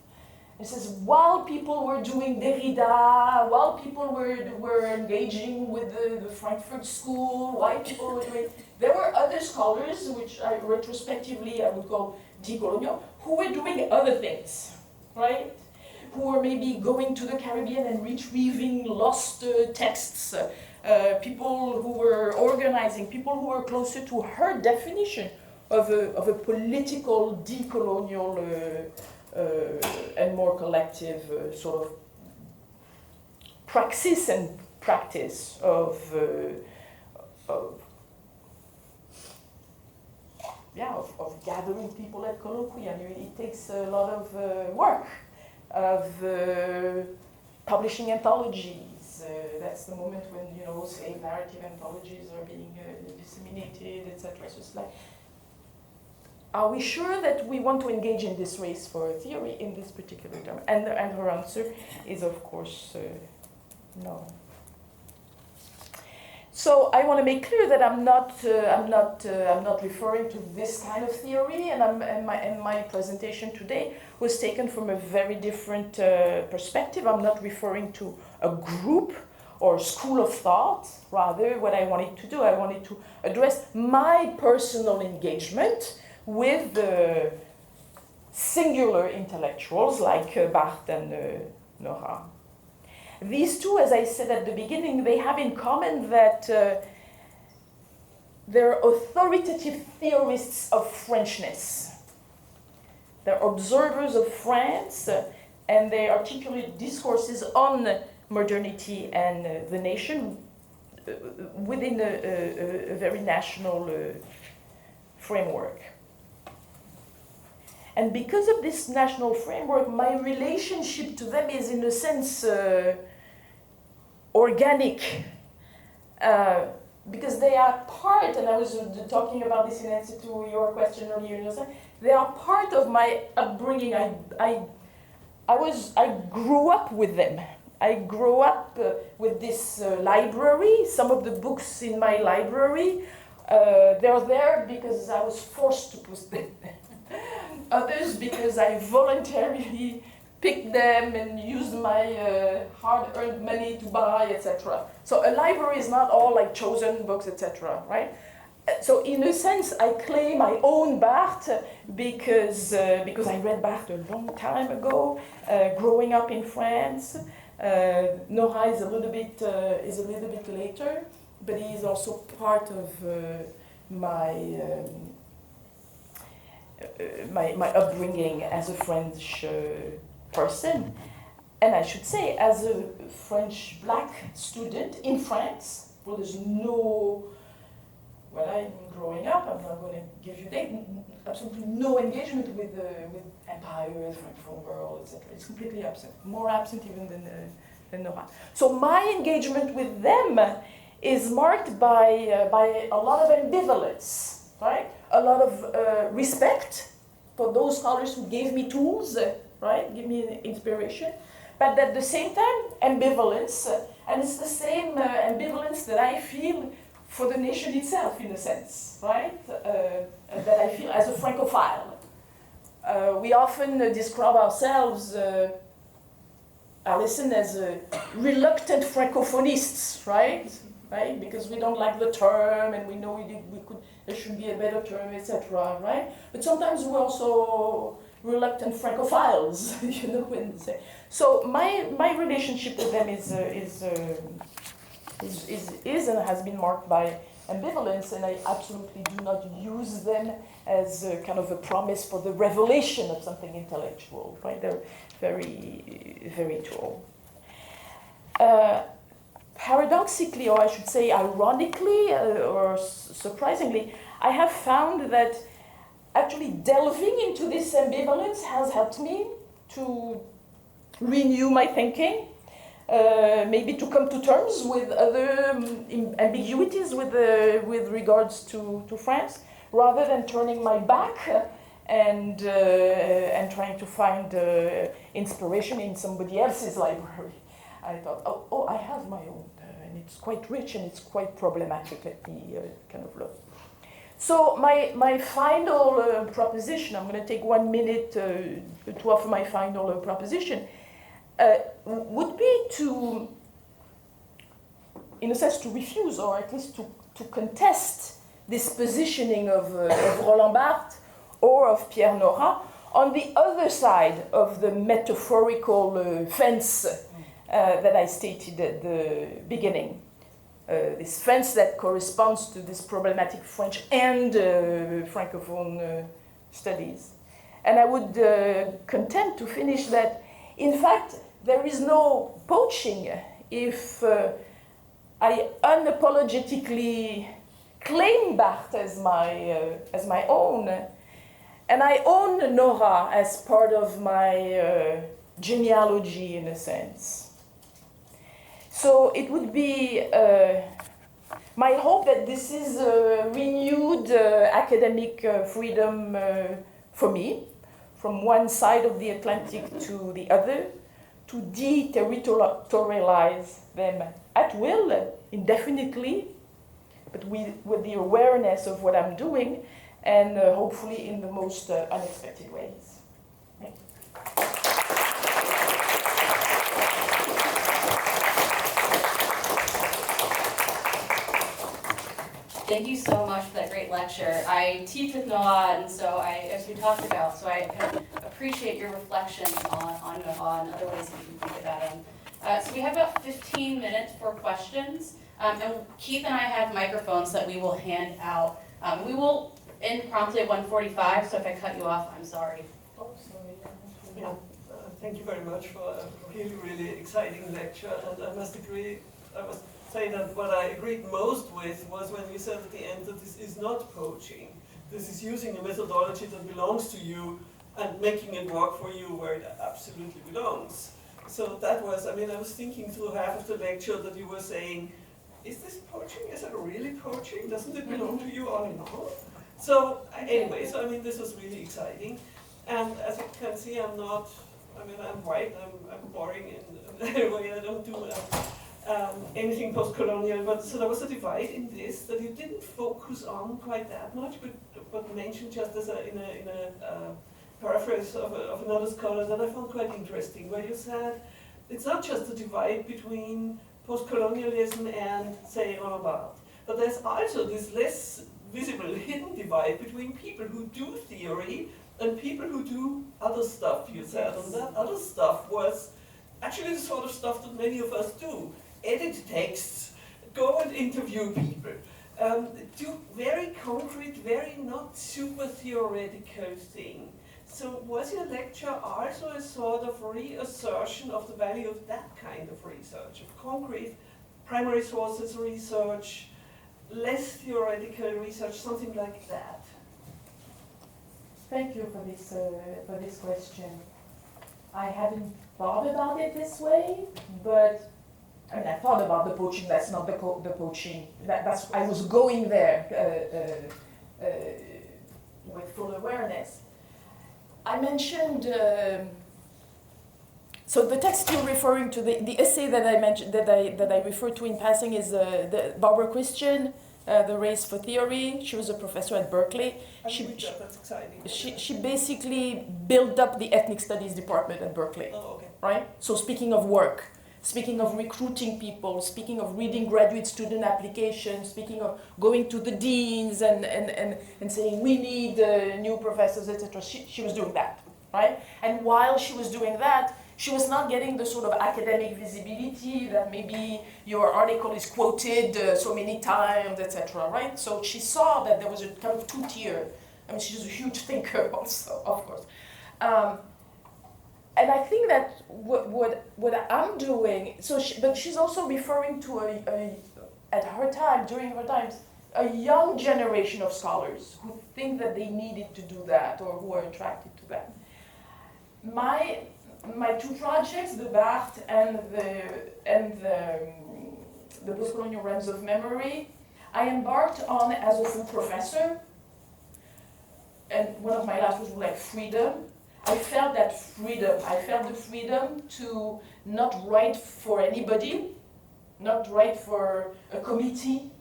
It says, while people were doing Derrida, while people were engaging with the Frankfurt School, while people were doing, there were other scholars, which I retrospectively I would call decolonial, who were doing other things, right? Who were maybe going to the Caribbean and retrieving lost texts, people who were organizing, people who were closer to her definition of a political decolonial and more collective sort of praxis and practice of gathering people at colloquia. I mean, it takes a lot of work, of publishing anthologies. That's the moment when, say, narrative anthologies are being disseminated, etc. So it's like, are we sure that we want to engage in this race for theory in this particular term? And her answer is, of course, no. So I want to make clear that I'm not referring to this kind of theory, and my presentation today was taken from a very different perspective. I'm not referring to a group or school of thought. Rather, what I wanted to do, I wanted to address my personal engagement with the singular intellectuals like Barthes and Nora. These two, as I said at the beginning, they have in common that they're authoritative theorists of Frenchness. They're observers of France, and they articulate discourses on modernity and the nation within a very national framework. And because of this national framework, my relationship to them is, in a sense, organic. because they are part, and I was talking about this in answer to your question earlier, they are part of my upbringing. I grew up with them. I grew up with this library. Some of the books in my library, they're there because I was forced to put them there. Others because I voluntarily picked them and used my hard-earned money to buy, etc. So a library is not all like chosen books, etc. Right? So in a sense, I claim I own Barthes because I read Barthes a long time ago, growing up in France. Nora is a little bit later, but he is also part of my upbringing as a French person, and I should say as a French black student in France. Well, there's no. When I'm growing up, I'm not going to give you absolutely no engagement with empire, Francophone world, etc. It's completely absent, more absent even than Nora. So my engagement with them is marked by a lot of ambivalence, right? A lot of respect for those scholars who gave me tools, right? Give me inspiration, but at the same time, ambivalence, and it's the same ambivalence that I feel for the nation itself, in a sense, right? That I feel as a Francophile. We often describe ourselves, Alison, as reluctant Francophonists, right? Right? Because we don't like the term, and we know there should be a better term, etc. Right? But sometimes we're also reluctant Francophiles, you know. When say. So my relationship with them is and has been marked by ambivalence, and I absolutely do not use them as a kind of a promise for the revelation of something intellectual, right? They're very, very tall. Paradoxically, or I should say ironically, or surprisingly, I have found that actually delving into this ambivalence has helped me to renew my thinking. Maybe to come to terms with other ambiguities with regards to France, rather than turning my back and trying to find inspiration in somebody else's library. I thought, oh, I have my own, and it's quite rich and it's quite problematic. Let me kind of look. So my final proposition, I'm going to take 1 minute to offer my final proposition. Would be to, in a sense, to refuse, or at least to contest this positioning of Roland Barthes or of Pierre Nora on the other side of the metaphorical fence that I stated at the beginning. This fence that corresponds to this problematic French and Francophone studies. And I would contend to finish that, in fact, there is no poaching if I unapologetically claim Barthes as my own, and I own Nora as part of my genealogy, in a sense. So it would be my hope that this is a renewed academic freedom for me, from one side of the Atlantic to the other, to deterritorialize them at will, indefinitely, but with the awareness of what I'm doing, and hopefully in the most unexpected ways. Thank you. Thank you so much for that great lecture. I teach with Noah, and so as we talked about, so I kind of appreciate your reflections on Noah and other ways that you can think about him. So we have about 15 minutes for questions, and Keith and I have microphones that we will hand out. We will end promptly at 1:45, so if I cut you off, I'm sorry. Oh, sorry. Yeah, thank you very much for a really, really exciting lecture, and I must say that what I agreed most with was when you said at the end that this is not poaching. This is using a methodology that belongs to you and making it work for you where it absolutely belongs. So that was, I was thinking through half of the lecture that you were saying, is this poaching? Is it really poaching? Doesn't it belong to you all in all? So anyway, so I mean, this was really exciting. And as you can see, I'm white, I'm boring in a way, I don't do anything post-colonial, but so there was a divide in this that you didn't focus on quite that much, but mentioned just as in a paraphrase of another scholar that I found quite interesting, where you said it's not just a divide between post-colonialism and, say, Roland Barthes, but there's also this less visible hidden divide between people who do theory and people who do other stuff, you said. And that other stuff was actually the sort of stuff that many of us do. Edit texts, go and interview people, do very concrete, very not super theoretical thing. So was your lecture also a sort of reassertion of the value of that kind of research, of concrete primary sources research, less theoretical research, something like that? Thank you for this question. I hadn't thought about it this way, but I mean, I thought about the poaching. That's not the poaching. That's I was going there with full awareness. I mentioned. So the text you're referring to, the essay that I mentioned, that I referred to in passing, is the Barbara Christian, The Race for Theory. She was a professor at Berkeley. That's exciting. She basically built up the ethnic studies department at Berkeley. Oh, okay. Right? So speaking of work, speaking of recruiting people, speaking of reading graduate student applications, speaking of going to the deans and saying we need new professors, etc. She was doing that, right? And while she was doing that, she was not getting the sort of academic visibility that maybe your article is quoted so many times, etc. Right? So she saw that there was a kind of two-tier. I mean, she's a huge thinker also, of course. And I think that what I'm doing, but she's also referring to at her time, during her times, a young generation of scholars who think that they needed to do that or who are attracted to that. My two projects, the Barthes and the Postcolonial Realms of Memory, I embarked on as a full professor, and one of my last was like freedom. I felt the freedom to not write for anybody, not write for a committee,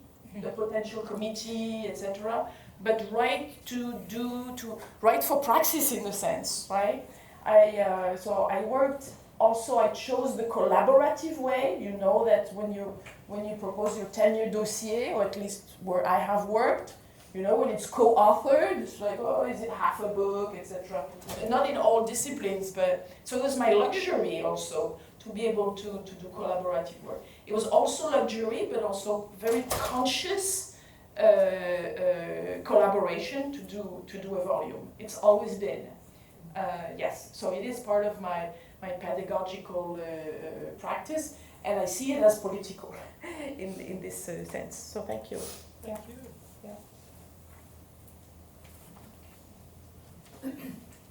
a potential committee, etc., but write for praxis in a sense, right? So I worked. Also, I chose the collaborative way. You know that when you propose your tenure dossier, or at least where I have worked, you know, when it's co-authored, it's like, oh, is it half a book, etc. Not in all disciplines, but so it was my luxury also to be able to do collaborative work. It was also luxury, but also very conscious collaboration to do a volume. It's always been. Yes, so it is part of my pedagogical practice, and I see it as political in this sense. So thank you. Thank you.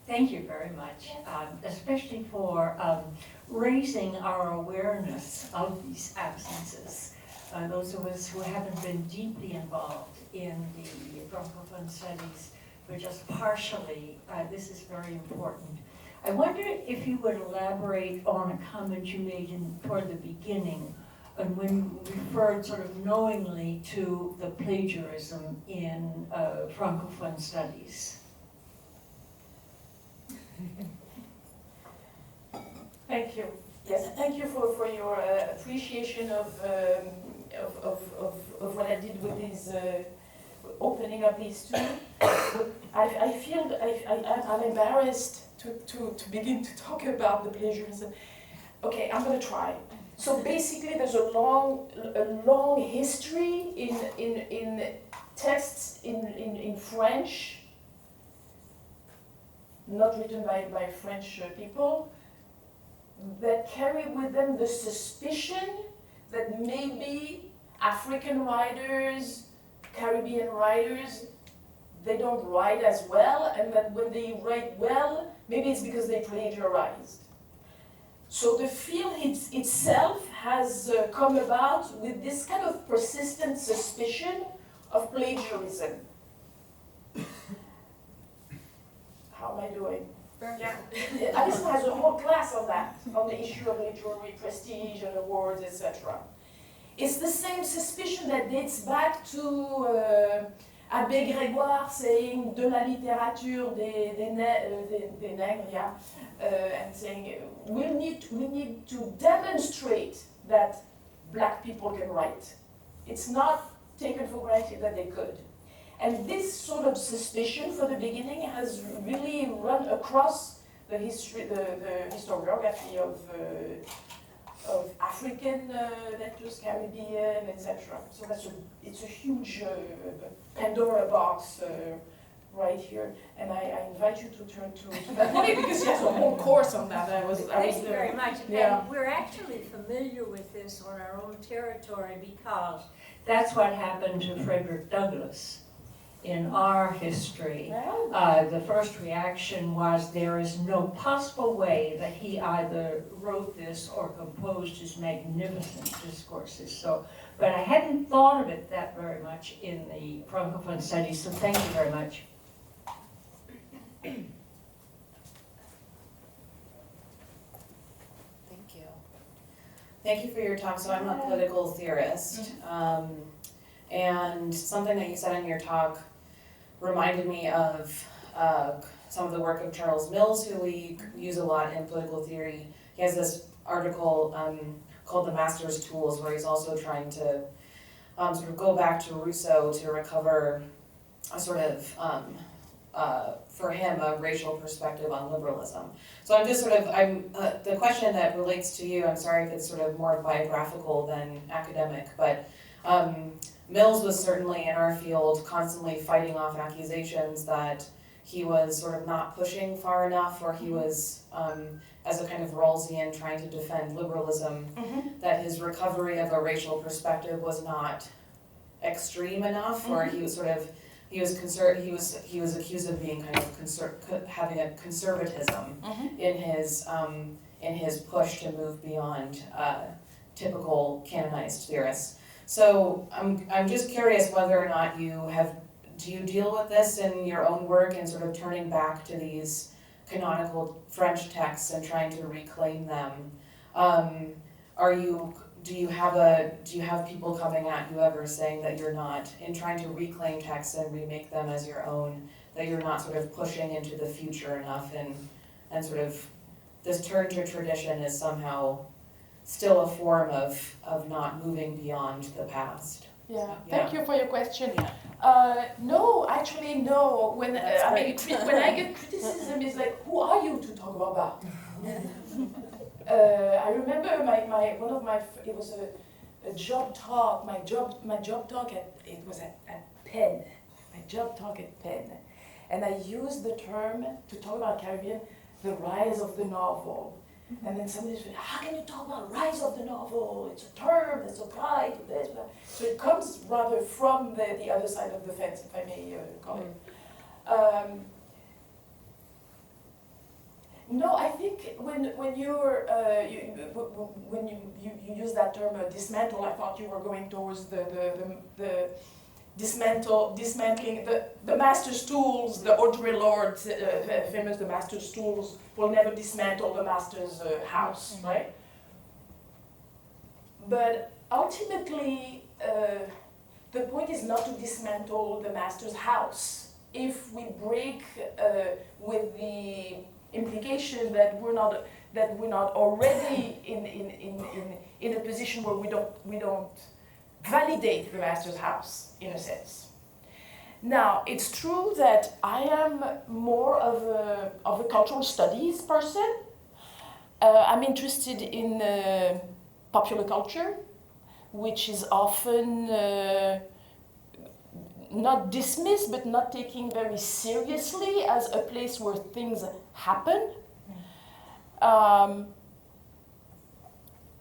Thank you very much, especially for raising our awareness of these absences. Those of us who haven't been deeply involved in the Francophone studies, but just partially, this is very important. I wonder if you would elaborate on a comment you made toward the beginning, and when you referred sort of knowingly to the plagiarism in Francophone studies. Thank you. Yes, thank you for your appreciation of what I did with these opening up these two. I feel I'm embarrassed to begin to talk about the plagiarism. Okay, I'm gonna try. So basically, there's a long history in texts in French, not written by French people, that carry with them the suspicion that maybe African writers, Caribbean writers, they don't write as well, and that when they write well, maybe it's because they plagiarized. So the field itself has come about with this kind of persistent suspicion of plagiarism. How am I doing? Yeah. Alison has a whole class on that, on the issue of literary prestige and awards, etc. It's the same suspicion that dates back to Abbé Grégoire saying de la littérature des nègres, yeah, and saying we need to demonstrate that black people can write. It's not taken for granted that they could. And this sort of suspicion for the beginning has really run across the history, the historiography of African letters, Caribbean, etc. So it's a huge Pandora box right here, and I invite you to turn to that point because she has a whole course on that. Thank you very much. Yeah. And we're actually familiar with this on our own territory because That's what happened to Frederick Douglass in our history. The first reaction was there is no possible way that he either wrote this or composed his magnificent discourses. So, but I hadn't thought of it that very much in the Francophone studies, so thank you very much. Thank you. Thank you for your talk. So I'm a political theorist, and something that you said in your talk reminded me of some of the work of Charles Mills, who we use a lot in political theory. He has this article called The Master's Tools, where he's also trying to sort of go back to Rousseau to recover a sort of, for him, a racial perspective on liberalism. So I'm just sort of, the question that relates to you, I'm sorry if it's sort of more biographical than academic, but Mills was certainly in our field constantly fighting off accusations that he was sort of not pushing far enough, or he was, as a kind of Rawlsian, trying to defend liberalism, that his recovery of a racial perspective was not extreme enough, or he was sort of, he was accused of being kind of having a conservatism in his push to move beyond typical canonized theorists. So I'm just curious whether or not do you deal with this in your own work and sort of turning back to these canonical French texts and trying to reclaim them? Do you have people coming at you ever saying that you're not, in trying to reclaim texts and remake them as your own, that you're not sort of pushing into the future enough, and sort of this turn to tradition is somehow still a form of not moving beyond the past? Thank you for your question. Yeah. No, actually no. When when I get criticism, it's like, who are you to talk about? I remember it was a job talk. My job talk was at Penn. My job talk at Penn, and I used the term to talk about Caribbean, the rise of the novel. And then somebody said, how can you talk about rise of the novel? It's a term that's applied to this. So it comes rather from the other side of the fence, if I may call it. No, I think when you use that term dismantle, I thought you were going towards the dismantling the master's tools. The Audre Lorde, famous the master's tools will never dismantle the master's house, right? But ultimately, the point is not to dismantle the master's house. If we break with the implication that we're not already in a position where we don't validate the master's house, in a sense. Now, it's true that I am more of a cultural studies person. I'm interested in popular culture, which is often not dismissed, but not taken very seriously as a place where things happen.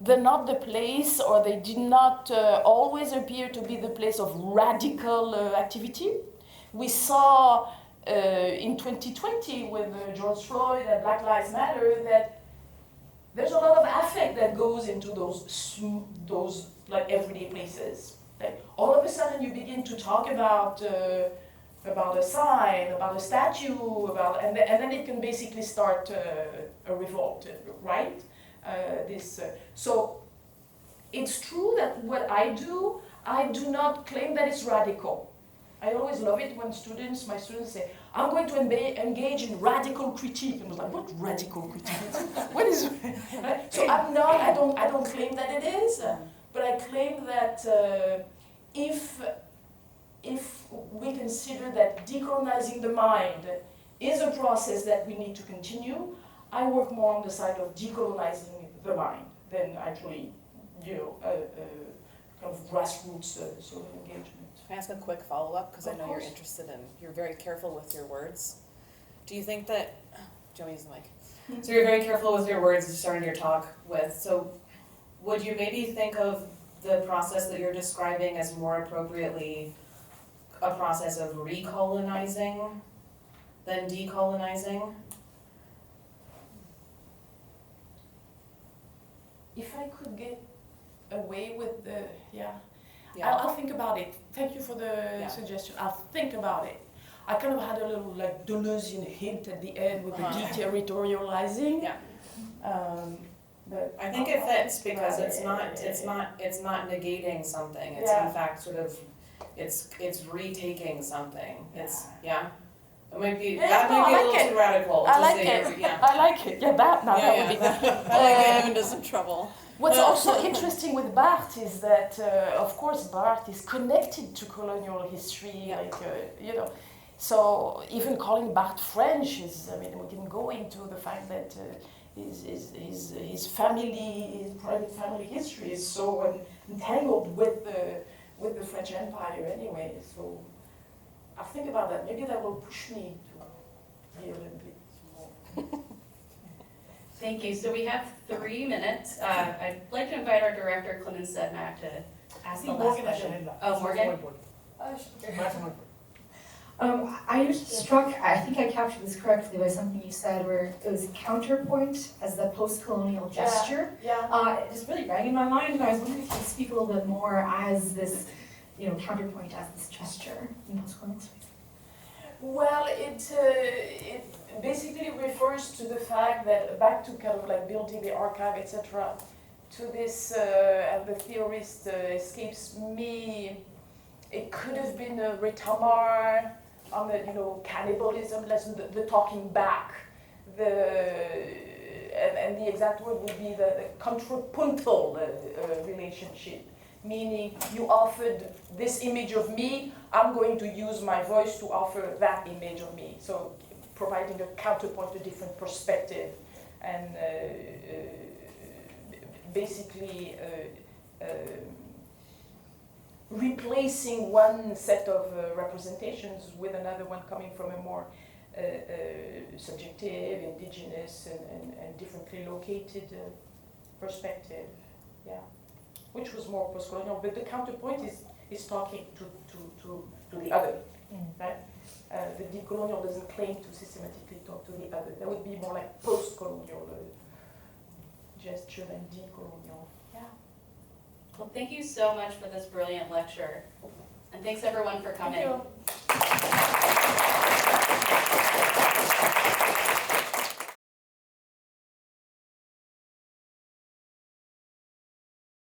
They're not the place, or they did not always appear to be the place of radical activity. We saw in 2020 with George Floyd and Black Lives Matter that there's a lot of affect that goes into those like everyday places. Like all of a sudden you begin to talk about a sign, about a statue, and then it can basically start a revolt, right? So it's true that what I do not claim that it's radical. I always love it when my students say, I'm going to engage in radical critique. And I was like, what radical critique? What is So I don't claim that it is, but I claim that if we consider that decolonizing the mind is a process that we need to continue, I work more on the side of decolonizing the mind than actually, kind of grassroots sort of engagement. Can I ask a quick follow-up? Because I know you're interested in, you're very careful with your words. Do you think that, do you want me to use the mic? So you're very careful with your words, you started your talk with. So would you maybe think of the process that you're describing as more appropriately a process of recolonizing than decolonizing? If I could get away with the, Yeah. I'll think about it. Thank you for the suggestion. I'll think about it. I kind of had a little like Deleuzian hint at the end with the deterritorializing. Yeah. But I think it fits because it's not negating something. It's in fact sort of it's retaking something. It's It might be that might be a little too radical. I like it. I like it. Yeah, that would be good. I like getting into some trouble. What's also interesting with Barthes is that, of course, Barthes is connected to colonial history, so even calling Barthes French is, we can go into the fact that his family, his private family history is so entangled with the French Empire anyway, so I'll think about that. Maybe that will push me to be a little bit more. Thank you. So we have 3 minutes. I'd like to invite our director, Clemens Sedmak, to ask the last question. Oh, Morgan? I was struck, I think I captured this correctly by something you said where it was counterpoint as the post-colonial gesture. It just really rang in my mind, and I was wondering if you could speak a little bit more as this, counterpoint as this gesture in post-colonial space. Well, it basically refers to the fact that, back to kind of like building the archive, etc., to this, and the theorist escapes me, it could have been a retamar on the, cannibalism lesson, the talking back, and the exact word would be the contrapuntal relationship, meaning you offered this image of me, I'm going to use my voice to offer that image of me. So providing a counterpoint, a different perspective, and basically replacing one set of representations with another one coming from a more subjective, indigenous, and differently located perspective. Yeah. Which was more postcolonial, but the counterpoint is talking to the other, right? The decolonial doesn't claim to systematically talk to the other. That would be more like postcolonial gesture than decolonial. Yeah. Well, thank you so much for this brilliant lecture. And thanks everyone for coming. Thank you.